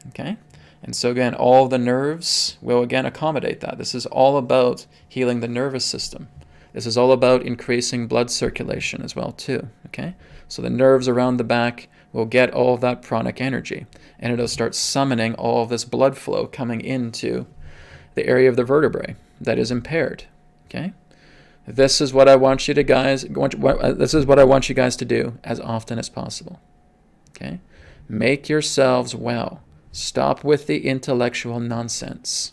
okay? And so again, all the nerves will again accommodate that. This is all about healing the nervous system. This is all about increasing blood circulation as well too, okay? So the nerves around the back will get all of that pranic energy, and it'll start summoning all of this blood flow coming into the area of the vertebrae that is impaired, okay? This is what I want you to this is what I want you guys to do as often as possible, okay? Make yourselves well. Stop with the intellectual nonsense.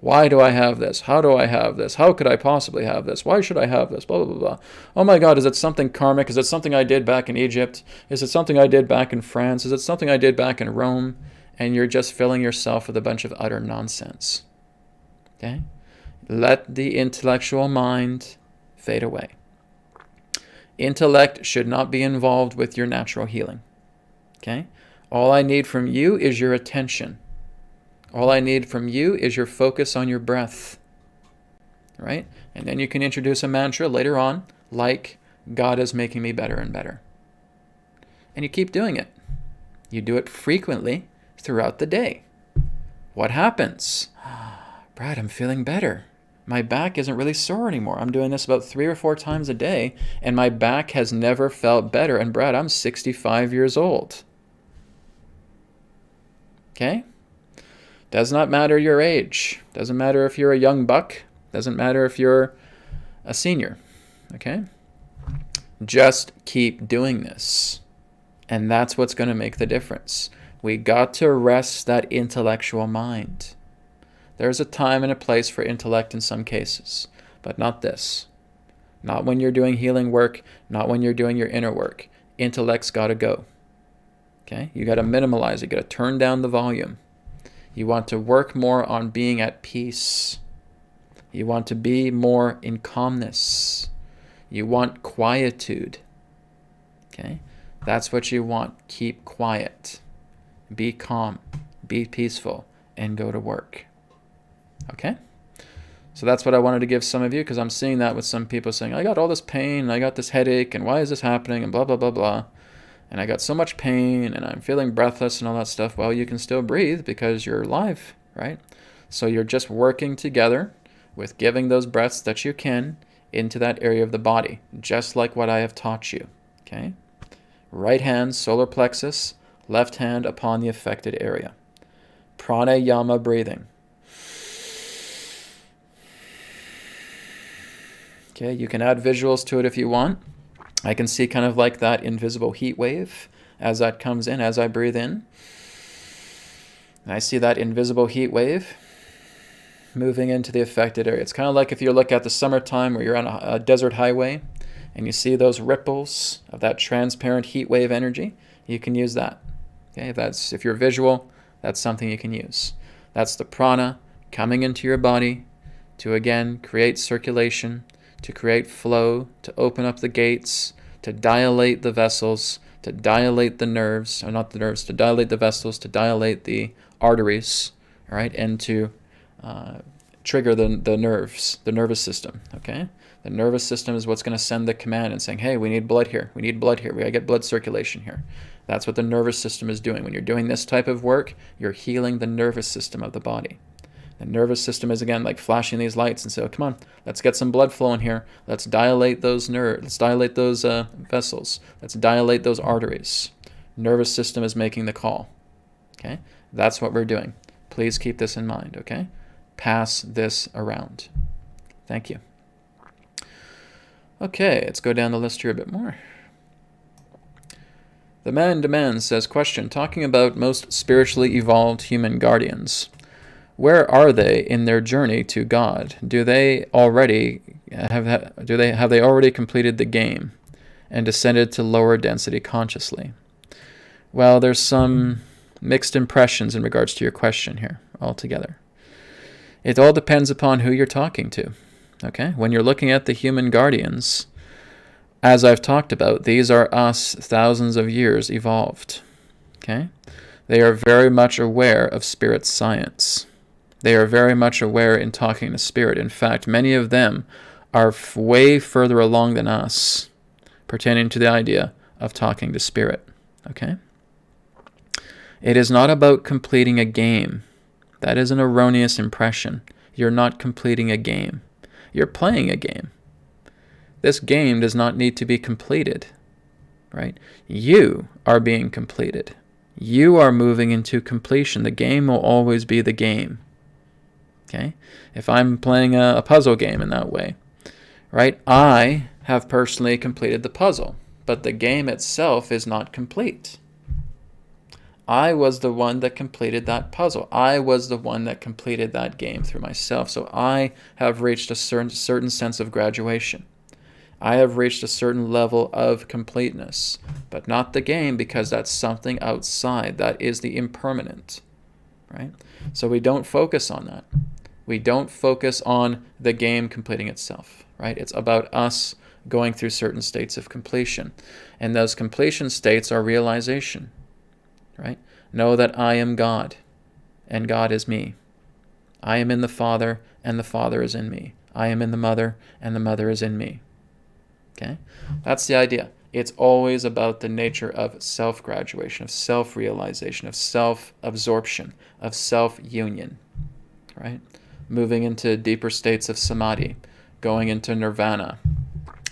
Why do I have this? How do I have this? How could I possibly have this? Why should I have this? Blah, blah, blah, blah. Oh my God, is it something karmic? Is it something I did back in Egypt? Is it something I did back in France? Is it something I did back in Rome? And you're just filling yourself with a bunch of utter nonsense. Okay? Let the intellectual mind fade away. Intellect should not be involved with your natural healing. Okay? All I need from you is your attention. All I need from you is your focus on your breath, right? And then you can introduce a mantra later on, like, God is making me better and better. And you keep doing it. You do it frequently throughout the day. What happens? Brad, I'm feeling better. My back isn't really sore anymore. I'm doing this about 3 or 4 times a day, and my back has never felt better. And Brad, I'm 65 years old. Okay? Does not matter your age. Doesn't matter if you're a young buck. Doesn't matter if you're a senior. Okay? Just keep doing this. And that's what's going to make the difference. We got to rest that intellectual mind. There's a time and a place for intellect in some cases, but not this. Not when you're doing healing work, not when you're doing your inner work. Intellect's got to go. Okay? You got to minimalize it. You got to turn down the volume. You want to work more on being at peace. You want to be more in calmness. You want quietude. Okay? That's what you want. Keep quiet. Be calm. Be peaceful. And go to work. Okay? So that's what I wanted to give some of you, because I'm seeing that with some people saying, I got all this pain, and I got this headache, and why is this happening, and blah, blah, blah, blah. And I got so much pain, and I'm feeling breathless and all that stuff. Well, you can still breathe because you're alive, right? So you're just working together with giving those breaths that you can into that area of the body, just like what I have taught you, okay? Right hand, solar plexus, left hand upon the affected area. Pranayama breathing. Okay, you can add visuals to it if you want. I can see kind of like that invisible heat wave as that comes in, as I breathe in. And I see that invisible heat wave moving into the affected area. It's kind of like if you look at the summertime where you're on a desert highway and you see those ripples of that transparent heat wave energy. You can use that. Okay, if you're visual, that's something you can use. That's the prana coming into your body to again create circulation, to create flow, to open up the gates, to dilate the vessels, to dilate the nerves, or not the nerves, to dilate the vessels, to dilate the arteries, all right, and to trigger the nerves, the nervous system, okay? The nervous system is what's going to send the command and saying, hey, we need blood here, we need blood here, we got to get blood circulation here. That's what the nervous system is doing. When you're doing this type of work, you're healing the nervous system of the body. The nervous system is, again, like flashing these lights and say, oh, come on, let's get some blood flowing here. Let's dilate those nerves. Let's dilate those vessels. Let's dilate those arteries. Nervous system is making the call. Okay? That's what we're doing. Please keep this in mind, okay? Pass this around. Thank you. Okay, let's go down the list here a bit more. The Man Demands says, question, talking about most spiritually evolved human guardians. Where are they in their journey to God? Do they already have they already completed the game and descended to lower density consciously? Well, there's some mixed impressions in regards to your question here altogether. It all depends upon who you're talking to. Okay? When you're looking at the human guardians, as I've talked about, these are us thousands of years evolved. Okay? They are very much aware of spirit science. They are very much aware in talking to spirit. In fact, many of them are way further along than us pertaining to the idea of talking to spirit. Okay? It is not about completing a game. That is an erroneous impression. You're not completing a game. You're playing a game. This game does not need to be completed, right? You are being completed. You are moving into completion. The game will always be the game. Okay? If I'm playing a puzzle game in that way, right? I have personally completed the puzzle, but the game itself is not complete. I was the one that completed that puzzle. I was the one that completed that game through myself. So I have reached a certain sense of graduation. I have reached a certain level of completeness, but not the game, because that's something outside. That is the impermanent, right? So we don't focus on that. We don't focus on the game completing itself, right? It's about us going through certain states of completion. And those completion states are realization. Right? Know that I am God, and God is me. I am in the Father, and the Father is in me. I am in the Mother, and the Mother is in me. Okay? That's the idea. It's always about the nature of self-graduation, of self-realization, of self-absorption, of self-union. Right? Moving into deeper states of samadhi, going into nirvana,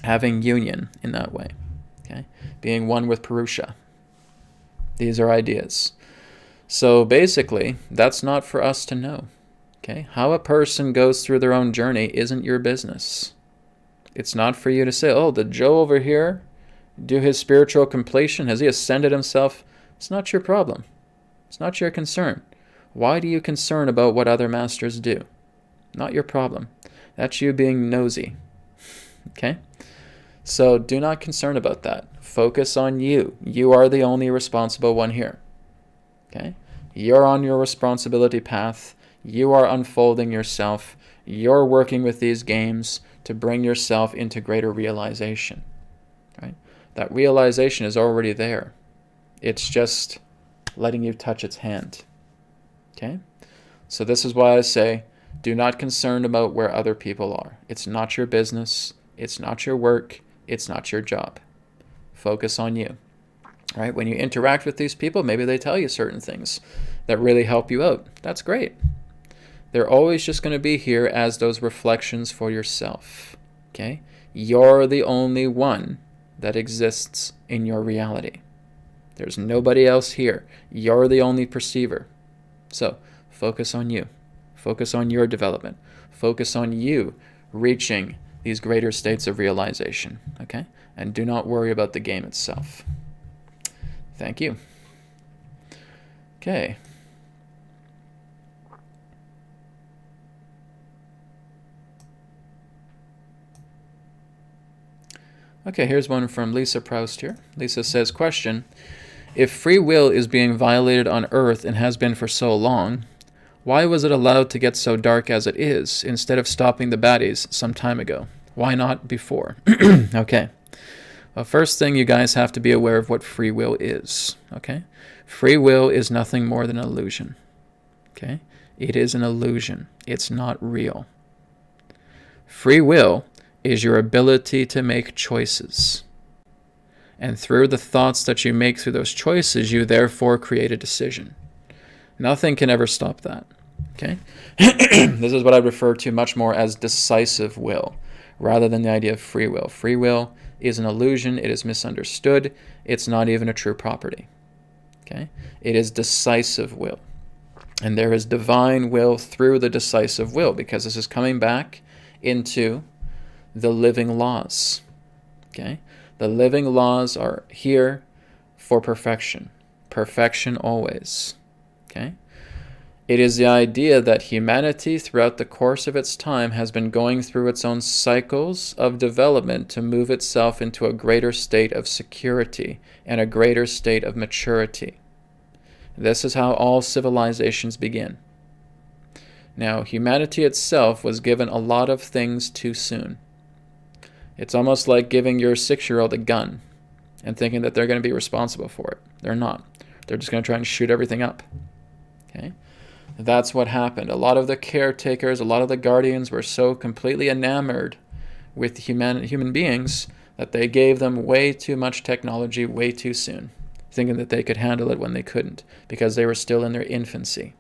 having union in that way. Okay? Being one with Purusha. These are ideas. So basically, that's not for us to know. Okay? How a person goes through their own journey isn't your business. It's not for you to say, oh, did Joe over here do his spiritual completion? Has he ascended himself? It's not your problem. It's not your concern. Why do you concern about what other masters do? Not your problem. That's you being nosy. Okay? So do not concern about that. Focus on you. You are the only responsible one here. Okay? You're on your responsibility path. You are unfolding yourself. You're working with these games to bring yourself into greater realization. Right? That realization is already there. It's just letting you touch its hand. Okay? So this is why I say, do not concern about where other people are. It's not your business. It's not your work. It's not your job. Focus on you. Right? When you interact with these people, maybe they tell you certain things that really help you out. That's great. They're always just going to be here as those reflections for yourself. Okay? You're the only one that exists in your reality. There's nobody else here. You're the only perceiver. So focus on you. Focus on your development. Focus on you reaching these greater states of realization. Okay? And do not worry about the game itself. Thank you. Okay. Okay, here's one from Lisa Proust here. Lisa says, question, if free will is being violated on Earth and has been for so long, why was it allowed to get so dark as it is instead of stopping the baddies some time ago? Why not before? Okay. Well, first thing, you guys have to be aware of what free will is. Okay? Free will is nothing more than an illusion. Okay? It is an illusion. It's not real. Free will is your ability to make choices. And through the thoughts that you make through those choices, you therefore create a decision. Nothing can ever stop that. Okay? This is what I refer to much more as decisive will, rather than the idea of free will. Free will is an illusion. It is misunderstood. It's not even a true property. Okay? It is decisive will. And there is divine will through the decisive will, because this is coming back into the living laws. Okay? The living laws are here for perfection. Perfection always. Okay? It is the idea that humanity throughout the course of its time has been going through its own cycles of development to move itself into a greater state of security and a greater state of maturity. This is how all civilizations begin. Now, humanity itself was given a lot of things too soon. It's almost like giving your 6-year-old a gun and thinking that they're going to be responsible for it. They're not. They're just going to try and shoot everything up. Okay? That's what happened. A lot of the caretakers, a lot of the guardians were so completely enamored with human beings that they gave them way too much technology way too soon, thinking that they could handle it when they couldn't, because they were still in their infancy.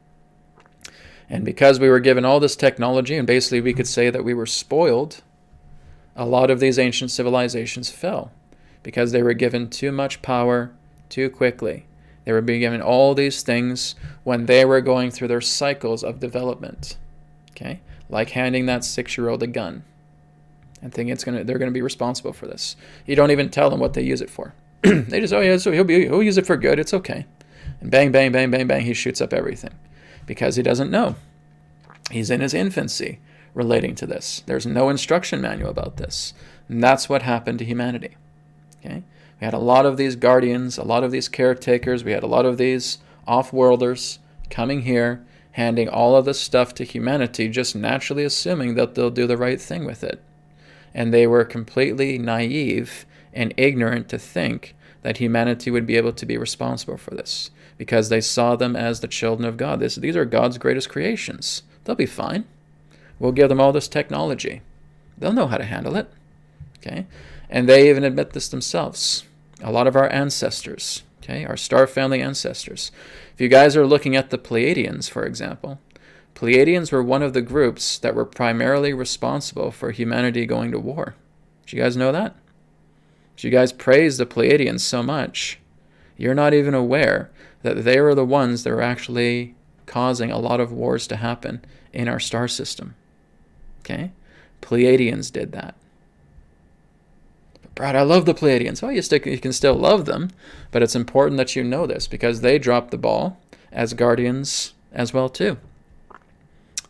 And because we were given all this technology, and basically we could say that we were spoiled, a lot of these ancient civilizations fell because they were given too much power too quickly. They were being given all these things when they were going through their cycles of development. Okay? Like handing that 6-year-old a gun and thinking they're going to be responsible for this. You don't even tell them what they use it for. They just, oh yeah, so he'll use it for good. It's okay. And bang, bang, bang, bang, bang, he shoots up everything because he doesn't know. He's in his infancy relating to this. There's no instruction manual about this. And that's what happened to humanity. Okay? We had a lot of these guardians, a lot of these caretakers, we had a lot of these off-worlders coming here, handing all of this stuff to humanity, just naturally assuming that they'll do the right thing with it. And they were completely naive and ignorant to think that humanity would be able to be responsible for this, because they saw them as the children of God. These are God's greatest creations. They'll be fine. We'll give them all this technology. They'll know how to handle it. Okay? And they even admit this themselves. A lot of our ancestors, okay, our star family ancestors. If you guys are looking at the Pleiadians, for example, Pleiadians were one of the groups that were primarily responsible for humanity going to war. Did you guys know that? Did you guys praise the Pleiadians so much? You're not even aware that they were the ones that were actually causing a lot of wars to happen in our star system. Okay? Pleiadians did that. Brad, I love the Pleiadians. Well, you can still love them, but it's important that you know this because they dropped the ball as guardians as well too.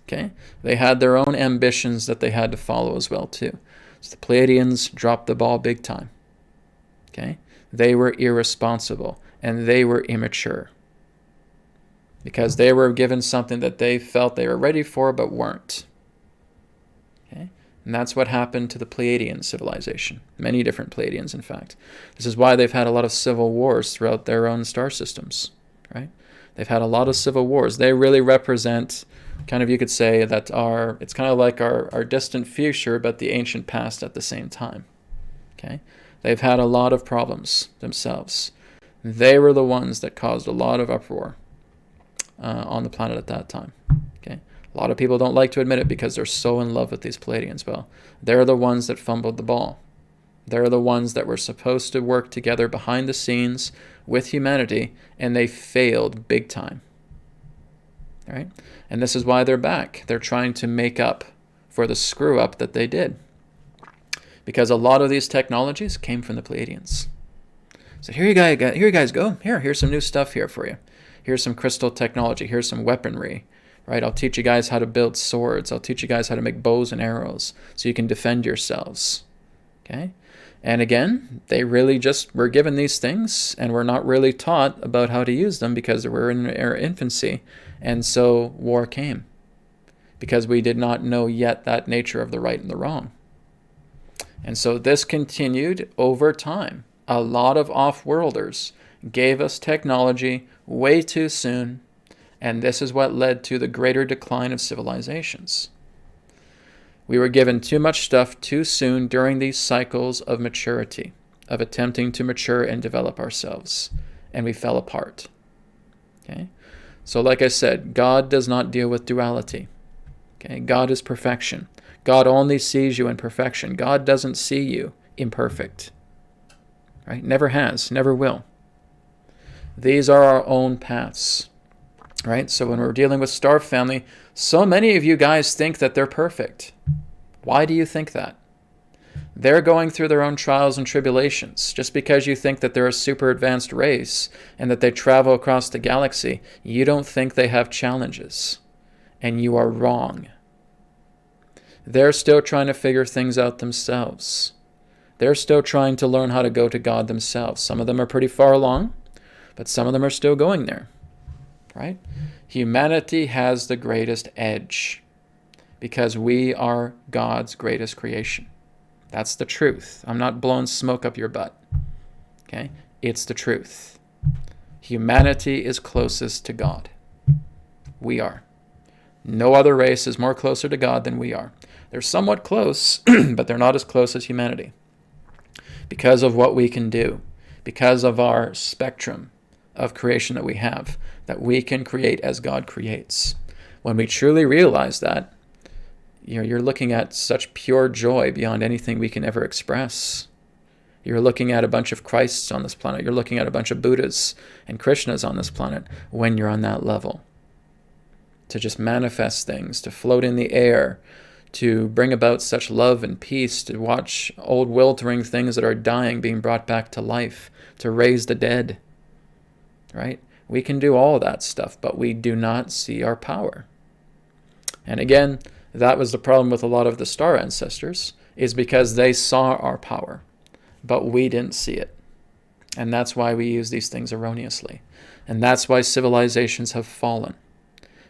Okay? They had their own ambitions that they had to follow as well too. So the Pleiadians dropped the ball big time. Okay? They were irresponsible and they were immature because they were given something that they felt they were ready for but weren't. Okay? And that's what happened to the Pleiadian civilization. Many different Pleiadians, in fact. This is why they've had a lot of civil wars throughout their own star systems, right? They've had a lot of civil wars. They really represent, kind of, you could say, that it's kind of like our distant future, but the ancient past at the same time, okay? They've had a lot of problems themselves. They were the ones that caused a lot of uproar on the planet at that time, okay? A lot of people don't like to admit it because they're so in love with these Pleiadians. Well, they're the ones that fumbled the ball. They're the ones that were supposed to work together behind the scenes with humanity, and they failed big time. All right? And this is why they're back. They're trying to make up for the screw-up that they did. Because a lot of these technologies came from the Pleiadians. So here you guys go. Here's some new stuff here for you. Here's some crystal technology. Here's some weaponry. Right? I'll teach you guys how to build swords. I'll teach you guys how to make bows and arrows so you can defend yourselves. Okay? And again, they really just were given these things and were not really taught about how to use them because they were in their infancy. And so war came because we did not know yet that nature of the right and the wrong. And so this continued over time. A lot of off-worlders gave us technology way too soon. And this is what led to the greater decline of civilizations. We were given too much stuff too soon during these cycles of maturity, of attempting to mature and develop ourselves, and we fell apart. Okay? So like I said, God does not deal with duality. Okay? God is perfection. God only sees you in perfection. God doesn't see you imperfect. Right? Never has, never will. These are our own paths. Right? So when we're dealing with star family, so many of you guys think that they're perfect. Why do you think that? They're going through their own trials and tribulations. Just because you think that they're a super advanced race and that they travel across the galaxy, you don't think they have challenges. And you are wrong. They're still trying to figure things out themselves. They're still trying to learn how to go to God themselves. Some of them are pretty far along, but some of them are still going there, right? Humanity has the greatest edge because we are God's greatest creation. That's the truth. I'm not blowing smoke up your butt, okay? It's the truth. Humanity is closest to God. We are. No other race is more closer to God than we are. They're somewhat close, but they're not as close as humanity because of what we can do, because of our spectrum of creation that we have, that we can create as God creates. When we truly realize that, you're looking at such pure joy beyond anything we can ever express. You're looking at a bunch of Christs on this planet. You're looking at a bunch of Buddhas and Krishnas on this planet when you're on that level. To just manifest things, to float in the air, to bring about such love and peace, to watch old wilting things that are dying being brought back to life, to raise the dead, right? We can do all that stuff, but we do not see our power. And again, that was the problem with a lot of the star ancestors, is because they saw our power, but we didn't see it. And that's why we use these things erroneously. And that's why civilizations have fallen,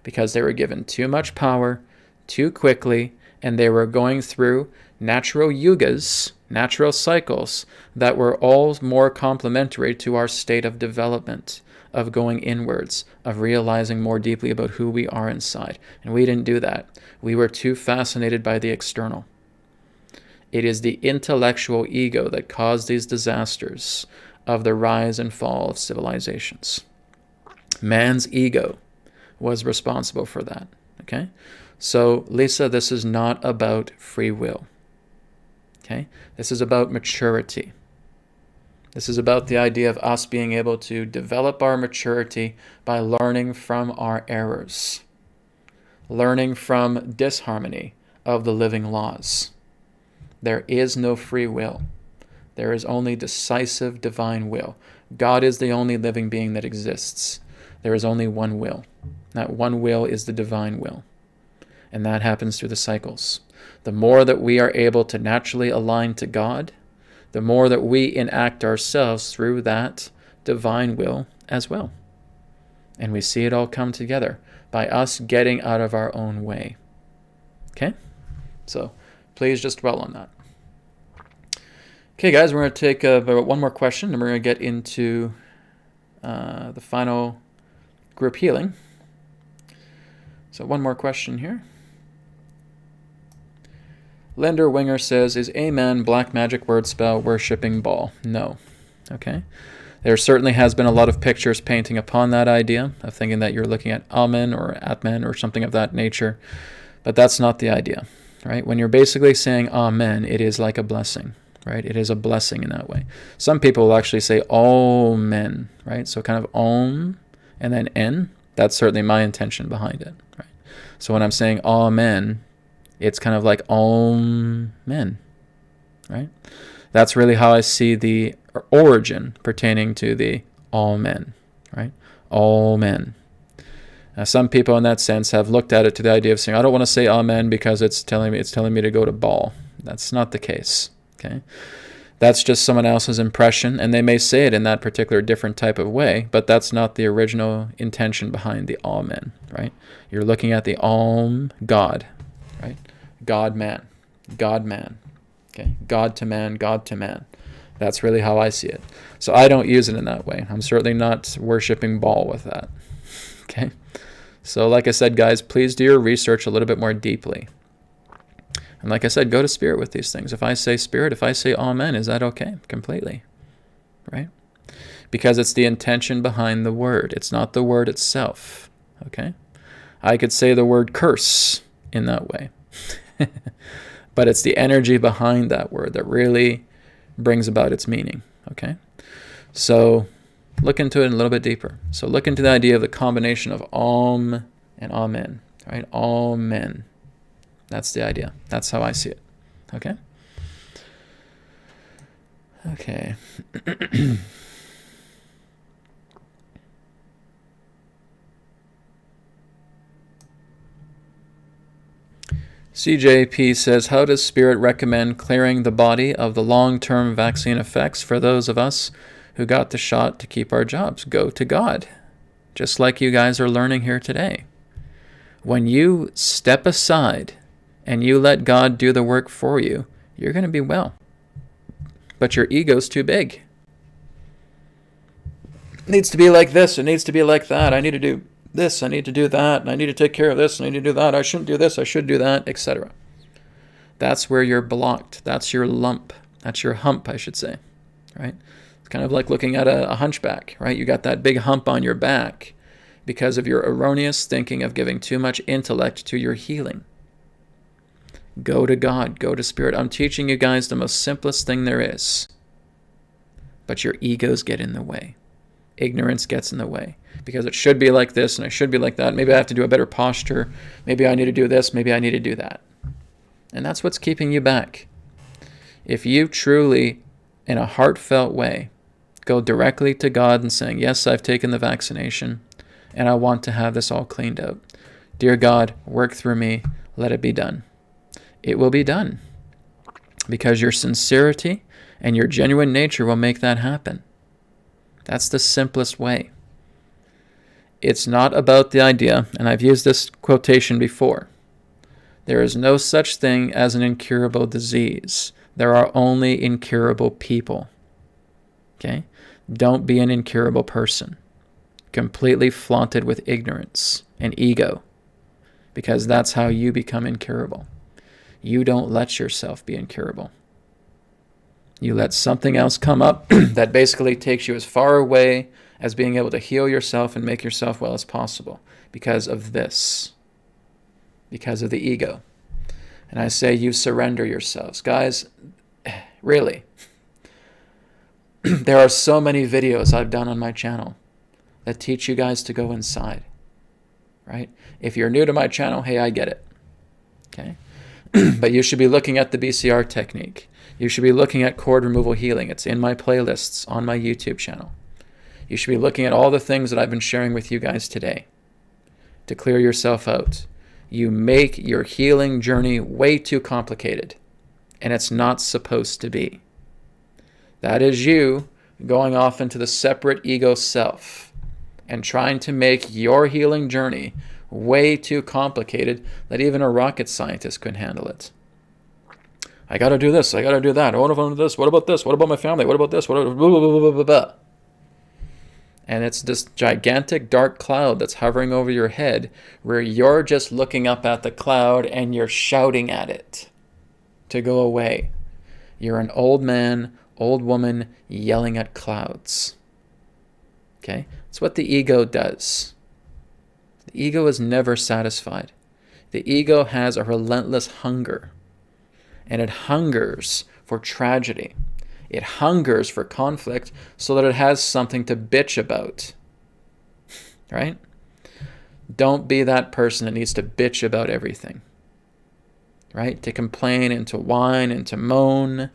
because they were given too much power too quickly, and they were going through natural yugas, natural cycles, that were all more complementary to our state of development, of going inwards, of realizing more deeply about who we are inside. And we didn't do that. We were too fascinated by the external. It is the intellectual ego that caused these disasters of the rise and fall of civilizations. Man's ego was responsible for that. Okay? So, Lisa, this is not about free will. Okay? This is about maturity. This is about the idea of us being able to develop our maturity by learning from our errors, learning from disharmony of the living laws. There is no free will. There is only decisive divine will. God is the only living being that exists. There is only one will. That one will is the divine will. And that happens through the cycles. The more that we are able to naturally align to God, the more that we enact ourselves through that divine will as well. And we see it all come together by us getting out of our own way. Okay? So please just dwell on that. Okay, guys, we're going to take about one more question, and we're going to get into the final group healing. So one more question here. Linder Winger says, is Amen black magic word spell worshipping Baal? No. Okay. There certainly has been a lot of pictures painting upon that idea of thinking that you're looking at Amen or Atman or something of that nature. But that's not the idea, right? When you're basically saying Amen, it is like a blessing, right? It is a blessing in that way. Some people will actually say Omen, right? So kind of Om and then En. That's certainly my intention behind it, right? So when I'm saying Amen, it's kind of like Om-men, right? That's really how I see the origin pertaining to the all men, right? All men. Now, some people in that sense have looked at it to the idea of saying, I don't want to say amen because it's telling me to go to Baal. That's not the case, okay? That's just someone else's impression, and they may say it in that particular different type of way, but that's not the original intention behind the Amen, right? You're looking at the Om, God, right? God-man, God-man, okay? God to man, God to man. That's really how I see it. So I don't use it in that way. I'm certainly not worshiping Baal with that, okay? So like I said, guys, please do your research a little bit more deeply. And like I said, go to Spirit with these things. If I say Spirit, if I say Amen, is that okay? Completely, right? Because it's the intention behind the word. It's not the word itself, okay? I could say the word curse in that way. But it's the energy behind that word that really brings about its meaning, okay? So look into it a little bit deeper. So look into the idea of the combination of Om and Amen, right? Amen. That's the idea. That's how I see it, okay? Okay. CJP says, how does Spirit recommend clearing the body of the long-term vaccine effects for those of us who got the shot to keep our jobs? Go to God, just like you guys are learning here today. When you step aside and you let God do the work for you, you're going to be well. But your ego's too big. It needs to be like this, it needs to be like that. I need to do this, I need to do that, and I need to take care of this, and I need to do that. I shouldn't do this, I should do that, etc. That's where you're blocked. That's your lump. That's your hump, I should say. Right? It's kind of like looking at a hunchback, right? You got that big hump on your back because of your erroneous thinking of giving too much intellect to your healing. Go to God, go to Spirit. I'm teaching you guys the most simplest thing there is. But your egos get in the way. Ignorance gets in the way. Because it should be like this and it should be like that. Maybe I have to do a better posture. Maybe I need to do this. Maybe I need to do that. And that's what's keeping you back. If you truly, in a heartfelt way, go directly to God and saying, yes, I've taken the vaccination and I want to have this all cleaned out. Dear God, work through me. Let it be done. It will be done. Because your sincerity and your genuine nature will make that happen. That's the simplest way. It's not about the idea, and I've used this quotation before. There is no such thing as an incurable disease. There are only incurable people. Okay? Don't be an incurable person. Completely flaunted with ignorance and ego. Because that's how you become incurable. You don't let yourself be incurable. You let something else come up that basically takes you as far away as being able to heal yourself and make yourself well as possible because of this, because of the ego. And I say you surrender yourselves. Guys, really, there are so many videos I've done on my channel that teach you guys to go inside, right? If you're new to my channel, hey, I get it, okay? But you should be looking at the BCR technique. You should be looking at cord removal healing. It's in my playlists on my YouTube channel. You should be looking at all the things that I've been sharing with you guys today to clear yourself out. You make your healing journey way too complicated, and it's not supposed to be. That is you going off into the separate ego self and trying to make your healing journey way too complicated that even a rocket scientist couldn't handle it. I got to do this. I got to do that. What about this? What about this? What about my family? What about this? What about blah, blah, blah, blah, blah, blah. And it's this gigantic dark cloud that's hovering over your head where you're just looking up at the cloud and you're shouting at it to go away. You're an old man, old woman yelling at clouds. Okay? It's what the ego does. The ego is never satisfied. The ego has a relentless hunger. And it hungers for tragedy. It hungers for conflict so that it has something to bitch about. Right? Don't be that person that needs to bitch about everything. Right? To complain and to whine and to moan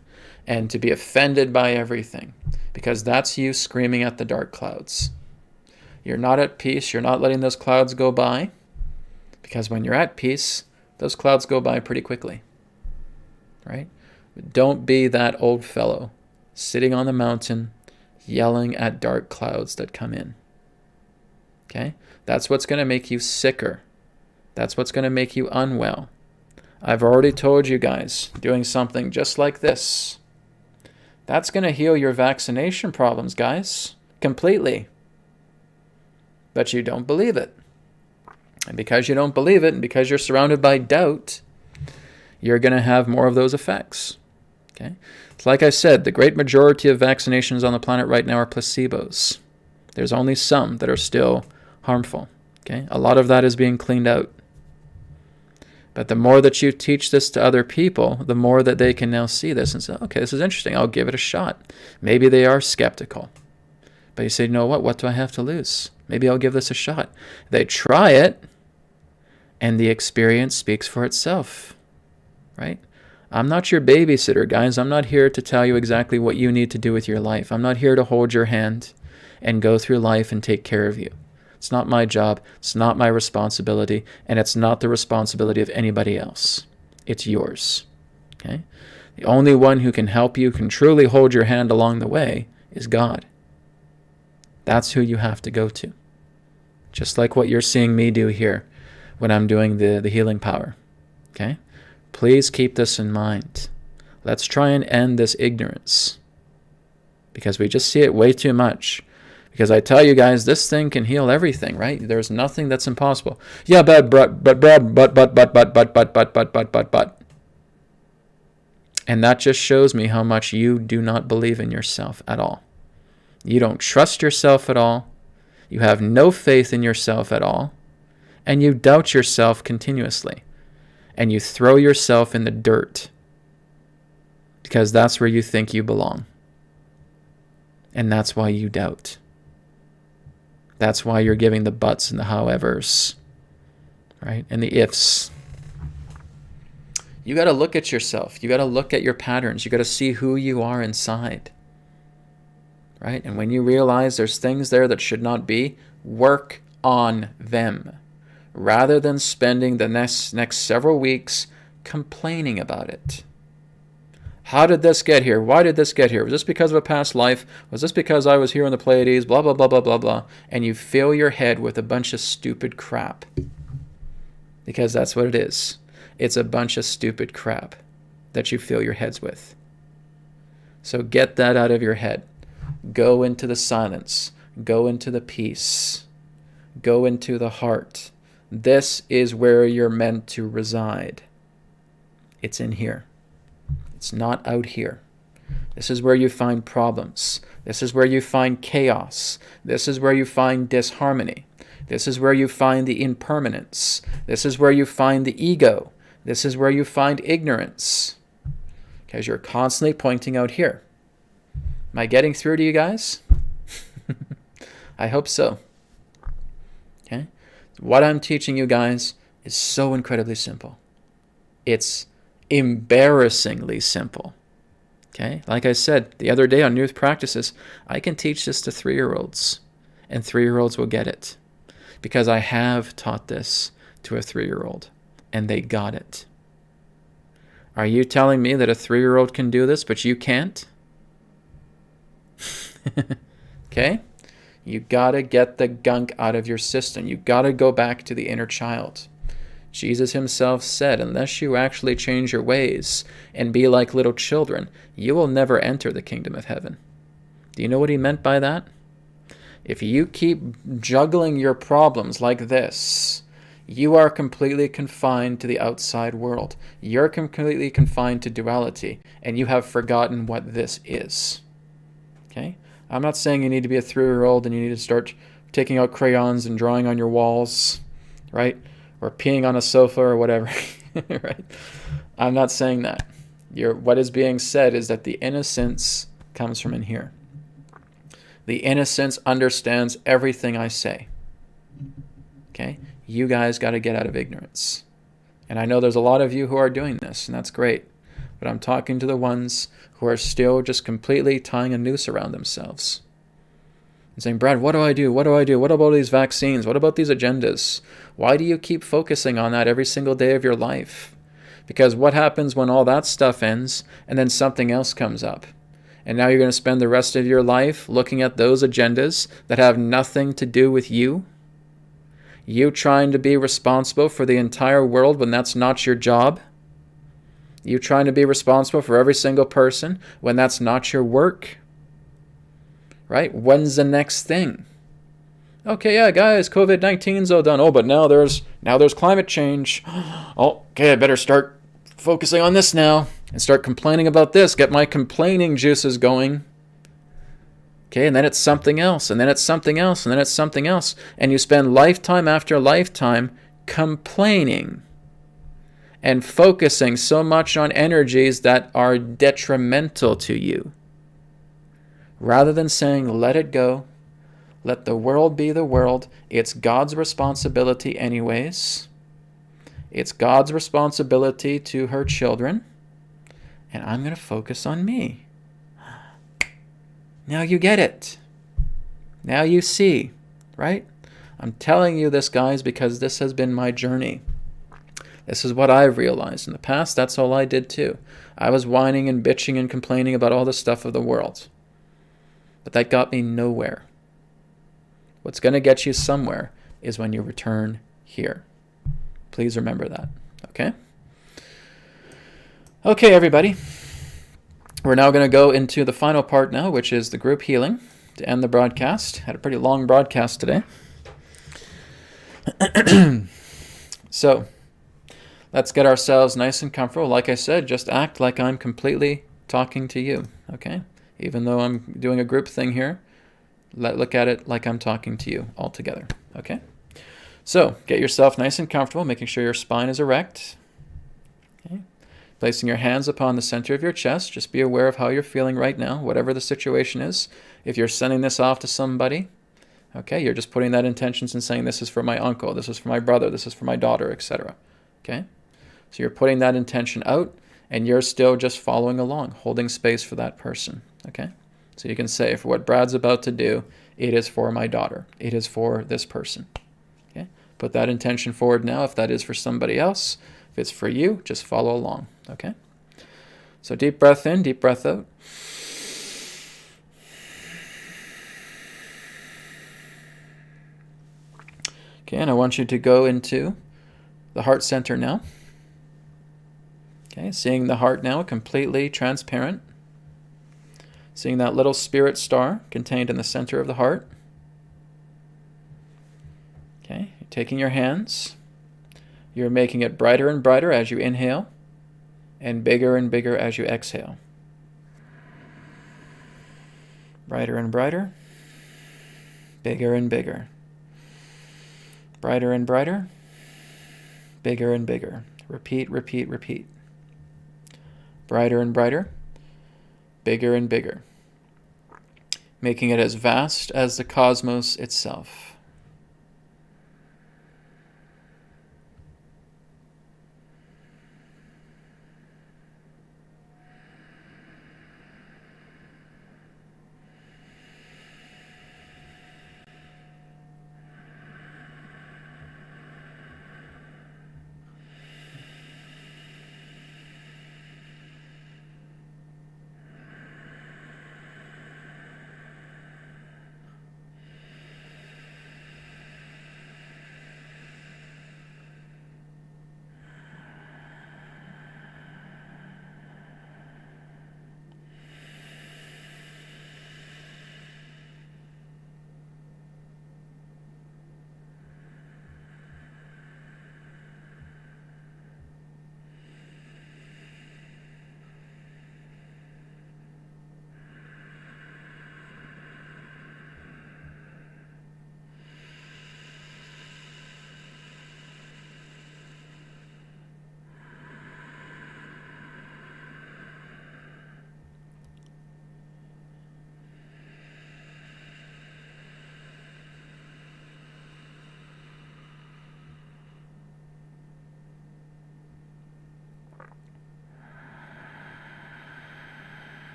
and to be offended by everything. Because that's you screaming at the dark clouds. You're not at peace. You're not letting those clouds go by. Because when you're at peace, those clouds go by pretty quickly. Right? Don't be that old fellow sitting on the mountain yelling at dark clouds that come in. Okay? That's what's going to make you sicker. That's what's going to make you unwell. I've already told you guys, doing something just like this, that's going to heal your vaccination problems, guys, completely. But you don't believe it. And because you don't believe it, and because you're surrounded by doubt, you're going to have more of those effects. Okay? It's like I said, the great majority of vaccinations on the planet right now are placebos. There's only some that are still harmful. Okay? A lot of that is being cleaned out. But the more that you teach this to other people, the more that they can now see this and say, okay, this is interesting. I'll give it a shot. Maybe they are skeptical. But you say, you know what? What do I have to lose? Maybe I'll give this a shot. They try it, and the experience speaks for itself. Right? I'm not your babysitter, guys. I'm not here to tell you exactly what you need to do with your life. I'm not here to hold your hand and go through life and take care of you. It's not my job. It's not my responsibility. And it's not the responsibility of anybody else. It's yours. Okay? The only one who can help you, can truly hold your hand along the way, is God. That's who you have to go to. Just like what you're seeing me do here when I'm doing the healing power. Okay? Please keep this in mind. Let's try and end this ignorance. Because we just see it way too much. Because I tell you guys, this thing can heal everything, right? There's nothing that's impossible. Yeah, but. And that just shows me how much you do not believe in yourself at all. You don't trust yourself at all. You have no faith in yourself at all. And you doubt yourself continuously. And you throw yourself in the dirt. Because that's where you think you belong. And that's why you doubt. That's why you're giving the buts and the howevers, right? And the ifs. You got to look at yourself. You got to look at your patterns. You got to see who you are inside, right? And when you realize there's things there that should not be, work on them rather than spending the next several weeks complaining about it. How did this get here? Why did this get here? Was this because of a past life? Was this because I was here in the Pleiades? Blah, blah, blah, blah, blah, blah. And you fill your head with a bunch of stupid crap. Because that's what it is. It's a bunch of stupid crap that you fill your heads with. So get that out of your head. Go into the silence. Go into the peace. Go into the heart. This is where you're meant to reside. It's in here. It's not out here. This is where you find problems. This is where you find chaos. This is where you find disharmony. This is where you find the impermanence. This is where you find the ego. This is where you find ignorance. Because you're constantly pointing out here. Am I getting through to you guys? I hope so. Okay? What I'm teaching you guys is so incredibly simple. It's embarrassingly simple. Okay? Like I said the other day on New Earth Practices, I can teach this to 3-year-olds, and 3-year-olds will get it. Because I have taught this to a 3-year-old, and they got it. Are you telling me that a 3-year-old can do this, but you can't? Okay? You gotta get the gunk out of your system. You gotta go back to the inner child. Jesus himself said, unless you actually change your ways and be like little children, you will never enter the kingdom of heaven. Do you know what he meant by that? If you keep juggling your problems like this, you are completely confined to the outside world. You're completely confined to duality, and you have forgotten what this is. Okay? I'm not saying you need to be a 3-year-old and you need to start taking out crayons and drawing on your walls, right? Or peeing on a sofa or whatever, right? I'm not saying that. What is being said is that the innocence comes from in here. The innocence understands everything I say. Okay? You guys got to get out of ignorance. And I know there's a lot of you who are doing this, and that's great. But I'm talking to the ones who are still just completely tying a noose around themselves. And saying, Brad, what do I do? What do I do? What about these vaccines? What about these agendas? Why do you keep focusing on that every single day of your life? Because what happens when all that stuff ends and then something else comes up? And now you're going to spend the rest of your life looking at those agendas that have nothing to do with you? You trying to be responsible for the entire world when that's not your job? You trying to be responsible for every single person when that's not your work? Right? When's the next thing? Okay, yeah, guys, COVID-19's all done. Oh, but now there's climate change. Oh, okay, I better start focusing on this now and start complaining about this. Get my complaining juices going. Okay, and then it's something else, and then it's something else, and then it's something else. And you spend lifetime after lifetime complaining and focusing so much on energies that are detrimental to you. Rather than saying, let it go, let the world be the world. It's God's responsibility anyways. It's God's responsibility to her children. and I'm going to focus on me. Now you get it. Now you see, right? I'm telling you this, guys, because this has been my journey. This is what I've realized. In the past, that's all I did too. I was whining and bitching and complaining about all the stuff of the world. But that got me nowhere. What's going to get you somewhere is when you return here. Please remember that, okay? Okay, everybody. We're now going to go into the final part now, which is the group healing to end the broadcast. Had a pretty long broadcast today. So, let's get ourselves nice and comfortable. Like I said, just act like I'm completely talking to you, okay? Even though I'm doing a group thing here, look at it like I'm talking to you all together, okay? So, get yourself nice and comfortable, making sure your spine is erect. Okay? Placing your hands upon the center of your chest. Just be aware of how you're feeling right now, whatever the situation is. If you're sending this off to somebody, okay, you're just putting that intentions and saying, this is for my uncle, this is for my brother, this is for my daughter, etc. Okay? So you're putting that intention out, and you're still just following along, holding space for that person. Okay? So you can say, for what Brad's about to do, it is for my daughter. It is for this person. Okay? Put that intention forward now. If that is for somebody else, if it's for you, just follow along. Okay? So deep breath in, deep breath out. Okay, and I want you to go into the heart center now. Okay, seeing the heart now completely transparent. Seeing that little spirit star contained in the center of the heart. Okay, you're taking your hands. You're making it brighter and brighter as you inhale, and bigger as you exhale. Brighter and brighter, bigger and bigger. Brighter and brighter, bigger and bigger. Repeat, repeat, repeat. Brighter and brighter, bigger and bigger. Making it as vast as the cosmos itself.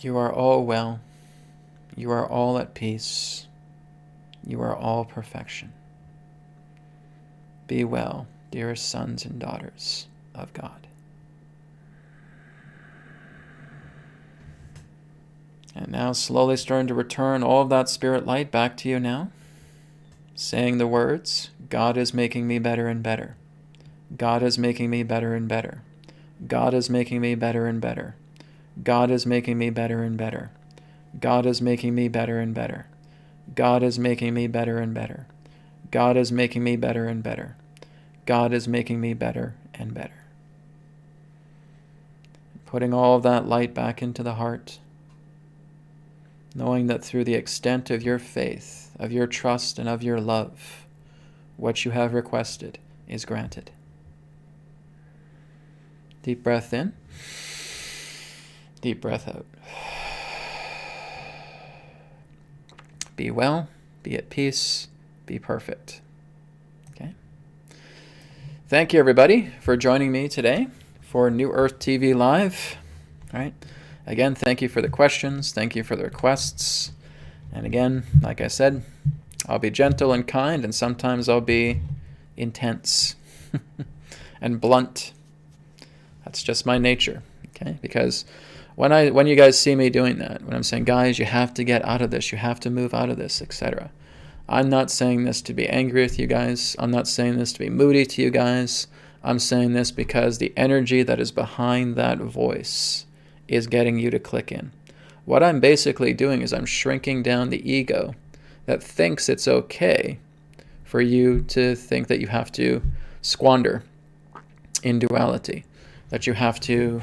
You are all well. You are all at peace. You are all perfection. Be well, dearest sons and daughters of God. And now slowly starting to return all of that spirit light back to you now. Saying the words, God is making me better and better. God is making me better and better. God is making me better and better. God is making me better and better. God is making me better and better. God is making me better and better. God is making me better and better. God is making me better and better. Putting all of that light back into the heart, knowing that through the extent of your faith, of your trust, and of your love, what you have requested is granted. Deep breath in. Deep breath out. Be well, be at peace, be perfect. Okay? Thank you, everybody, for joining me today for New Earth TV Live. All right? Again, thank you for the questions. Thank you for the requests. And again, like I said, I'll be gentle and kind, and sometimes I'll be intense and blunt. That's just my nature, okay? Because when you guys see me doing that, when I'm saying, guys, you have to get out of this, you have to move out of this, etc., I'm not saying this to be angry with you guys. I'm not saying this to be moody to you guys. I'm saying this because the energy that is behind that voice is getting you to click in. What I'm basically doing is I'm shrinking down the ego that thinks it's okay for you to think that you have to squander in duality, that you have to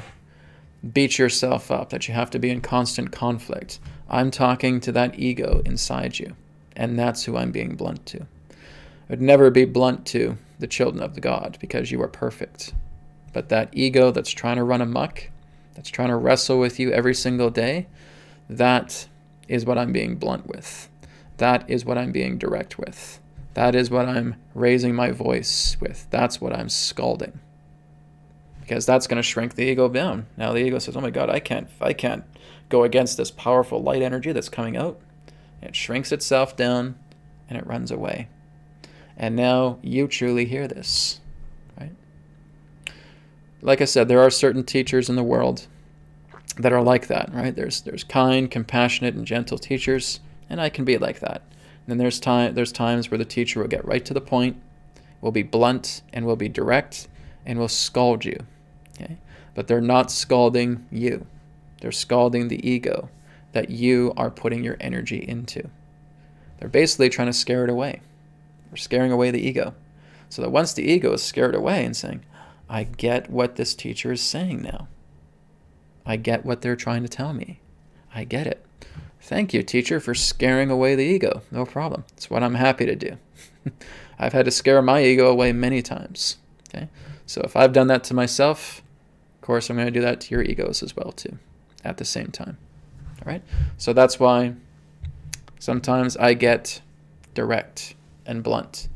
beat yourself up, that you have to be in constant conflict. I'm talking to that ego inside you, and that's who I'm being blunt to. I would never be blunt to the children of the God because you are perfect. But that ego that's trying to run amok, that's trying to wrestle with you every single day, that is what I'm being blunt with. That is what I'm being direct with. That is what I'm raising my voice with. That's what I'm scalding. Because that's going to shrink the ego down. Now the ego says, oh my God, I can't go against this powerful light energy that's coming out. It shrinks itself down and it runs away. And now you truly hear this, right? Like I said, there are certain teachers in the world that are like that, right? There's kind, compassionate, and gentle teachers, and I can be like that. And then there's times where the teacher will get right to the point, will be blunt, and will be direct, and will scald you. Okay? But they're not scalding you. They're scalding the ego that you are putting your energy into. They're basically trying to scare it away. They're scaring away the ego. So that once the ego is scared away and saying, I get what this teacher is saying now. I get what they're trying to tell me. I get it. Thank you, teacher, for scaring away the ego. No problem. It's what I'm happy to do. I've had to scare my ego away many times. Okay? So if I've done that to myself, of course I'm going to do that to your egos as well too, at the same time. All right? So that's why sometimes I get direct and blunt.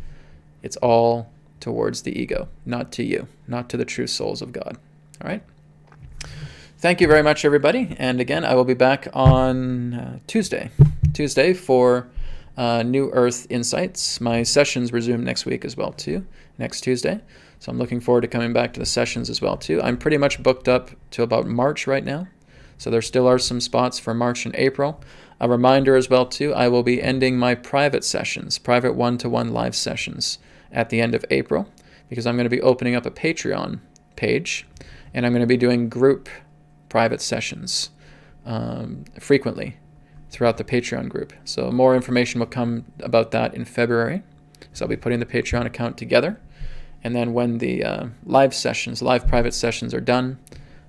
It's all towards the ego, not to you, not to the true souls of God. All right? Thank you very much, everybody. And again, I will be back on Tuesday for New Earth Insights. My sessions resume next week as well too, next Tuesday. So I'm looking forward to coming back to the sessions as well too. I'm pretty much booked up to about March right now. So there still are some spots for March and April. A reminder as well too, I will be ending my private sessions, private one-to-one live sessions at the end of April, because I'm going to be opening up a Patreon page, and I'm going to be doing group private sessions frequently throughout the Patreon group. So more information will come about that in February. So I'll be putting the Patreon account together. And then when the live private sessions are done,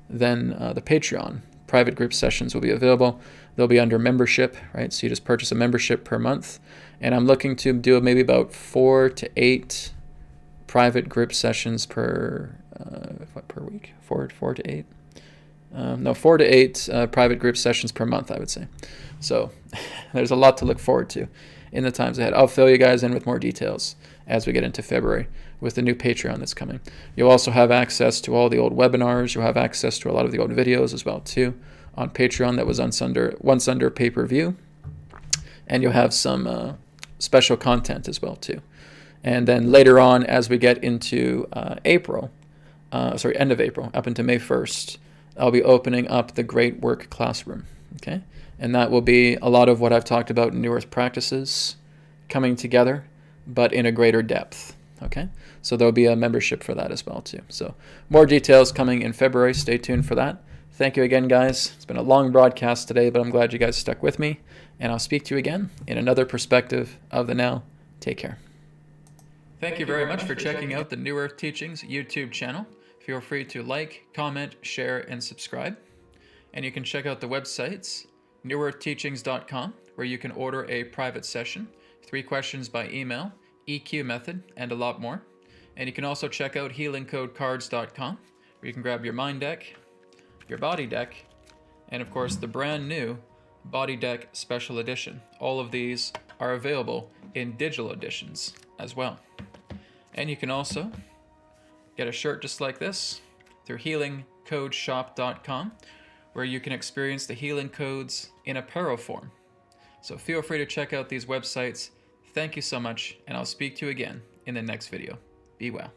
then the Patreon private group sessions will be available. They'll be under membership, right? So you just purchase a membership per month. And I'm looking to do maybe about 4 to 8 private group sessions per week? 4 to 8? 4 to 8 private group sessions per month, I would say. So there's a lot to look forward to in the times ahead. I'll fill you guys in with more details as we get into February with the new Patreon that's coming. You'll also have access to all the old webinars. You'll have access to a lot of the old videos as well too on Patreon that was once under pay-per-view. And you'll have some special content as well too. And then later on, as we get into end of April, up into May 1st, I'll be opening up the Great Work Classroom, okay? And that will be a lot of what I've talked about in New Earth practices coming together, but in a greater depth, okay? So there'll be a membership for that as well too. So more details coming in February. Stay tuned for that. Thank you again, guys. It's been a long broadcast today, but I'm glad you guys stuck with me. And I'll speak to you again in another perspective of the now. Take care. Thank you very much for checking out the New Earth Teachings YouTube channel. Feel free to like, comment, share, and subscribe. And you can check out the websites, newearthteachings.com, where you can order a private session, 3 questions by email, EQ method, and a lot more. And you can also check out healingcodecards.com, where you can grab your mind deck, your body deck, and of course the brand new Body Deck Special Edition. All of these are available in digital editions as well. And you can also get a shirt just like this through healingcodeshop.com, where you can experience the healing codes in apparel form. So feel free to check out these websites. Thank you so much, and I'll speak to you again in the next video. Be well.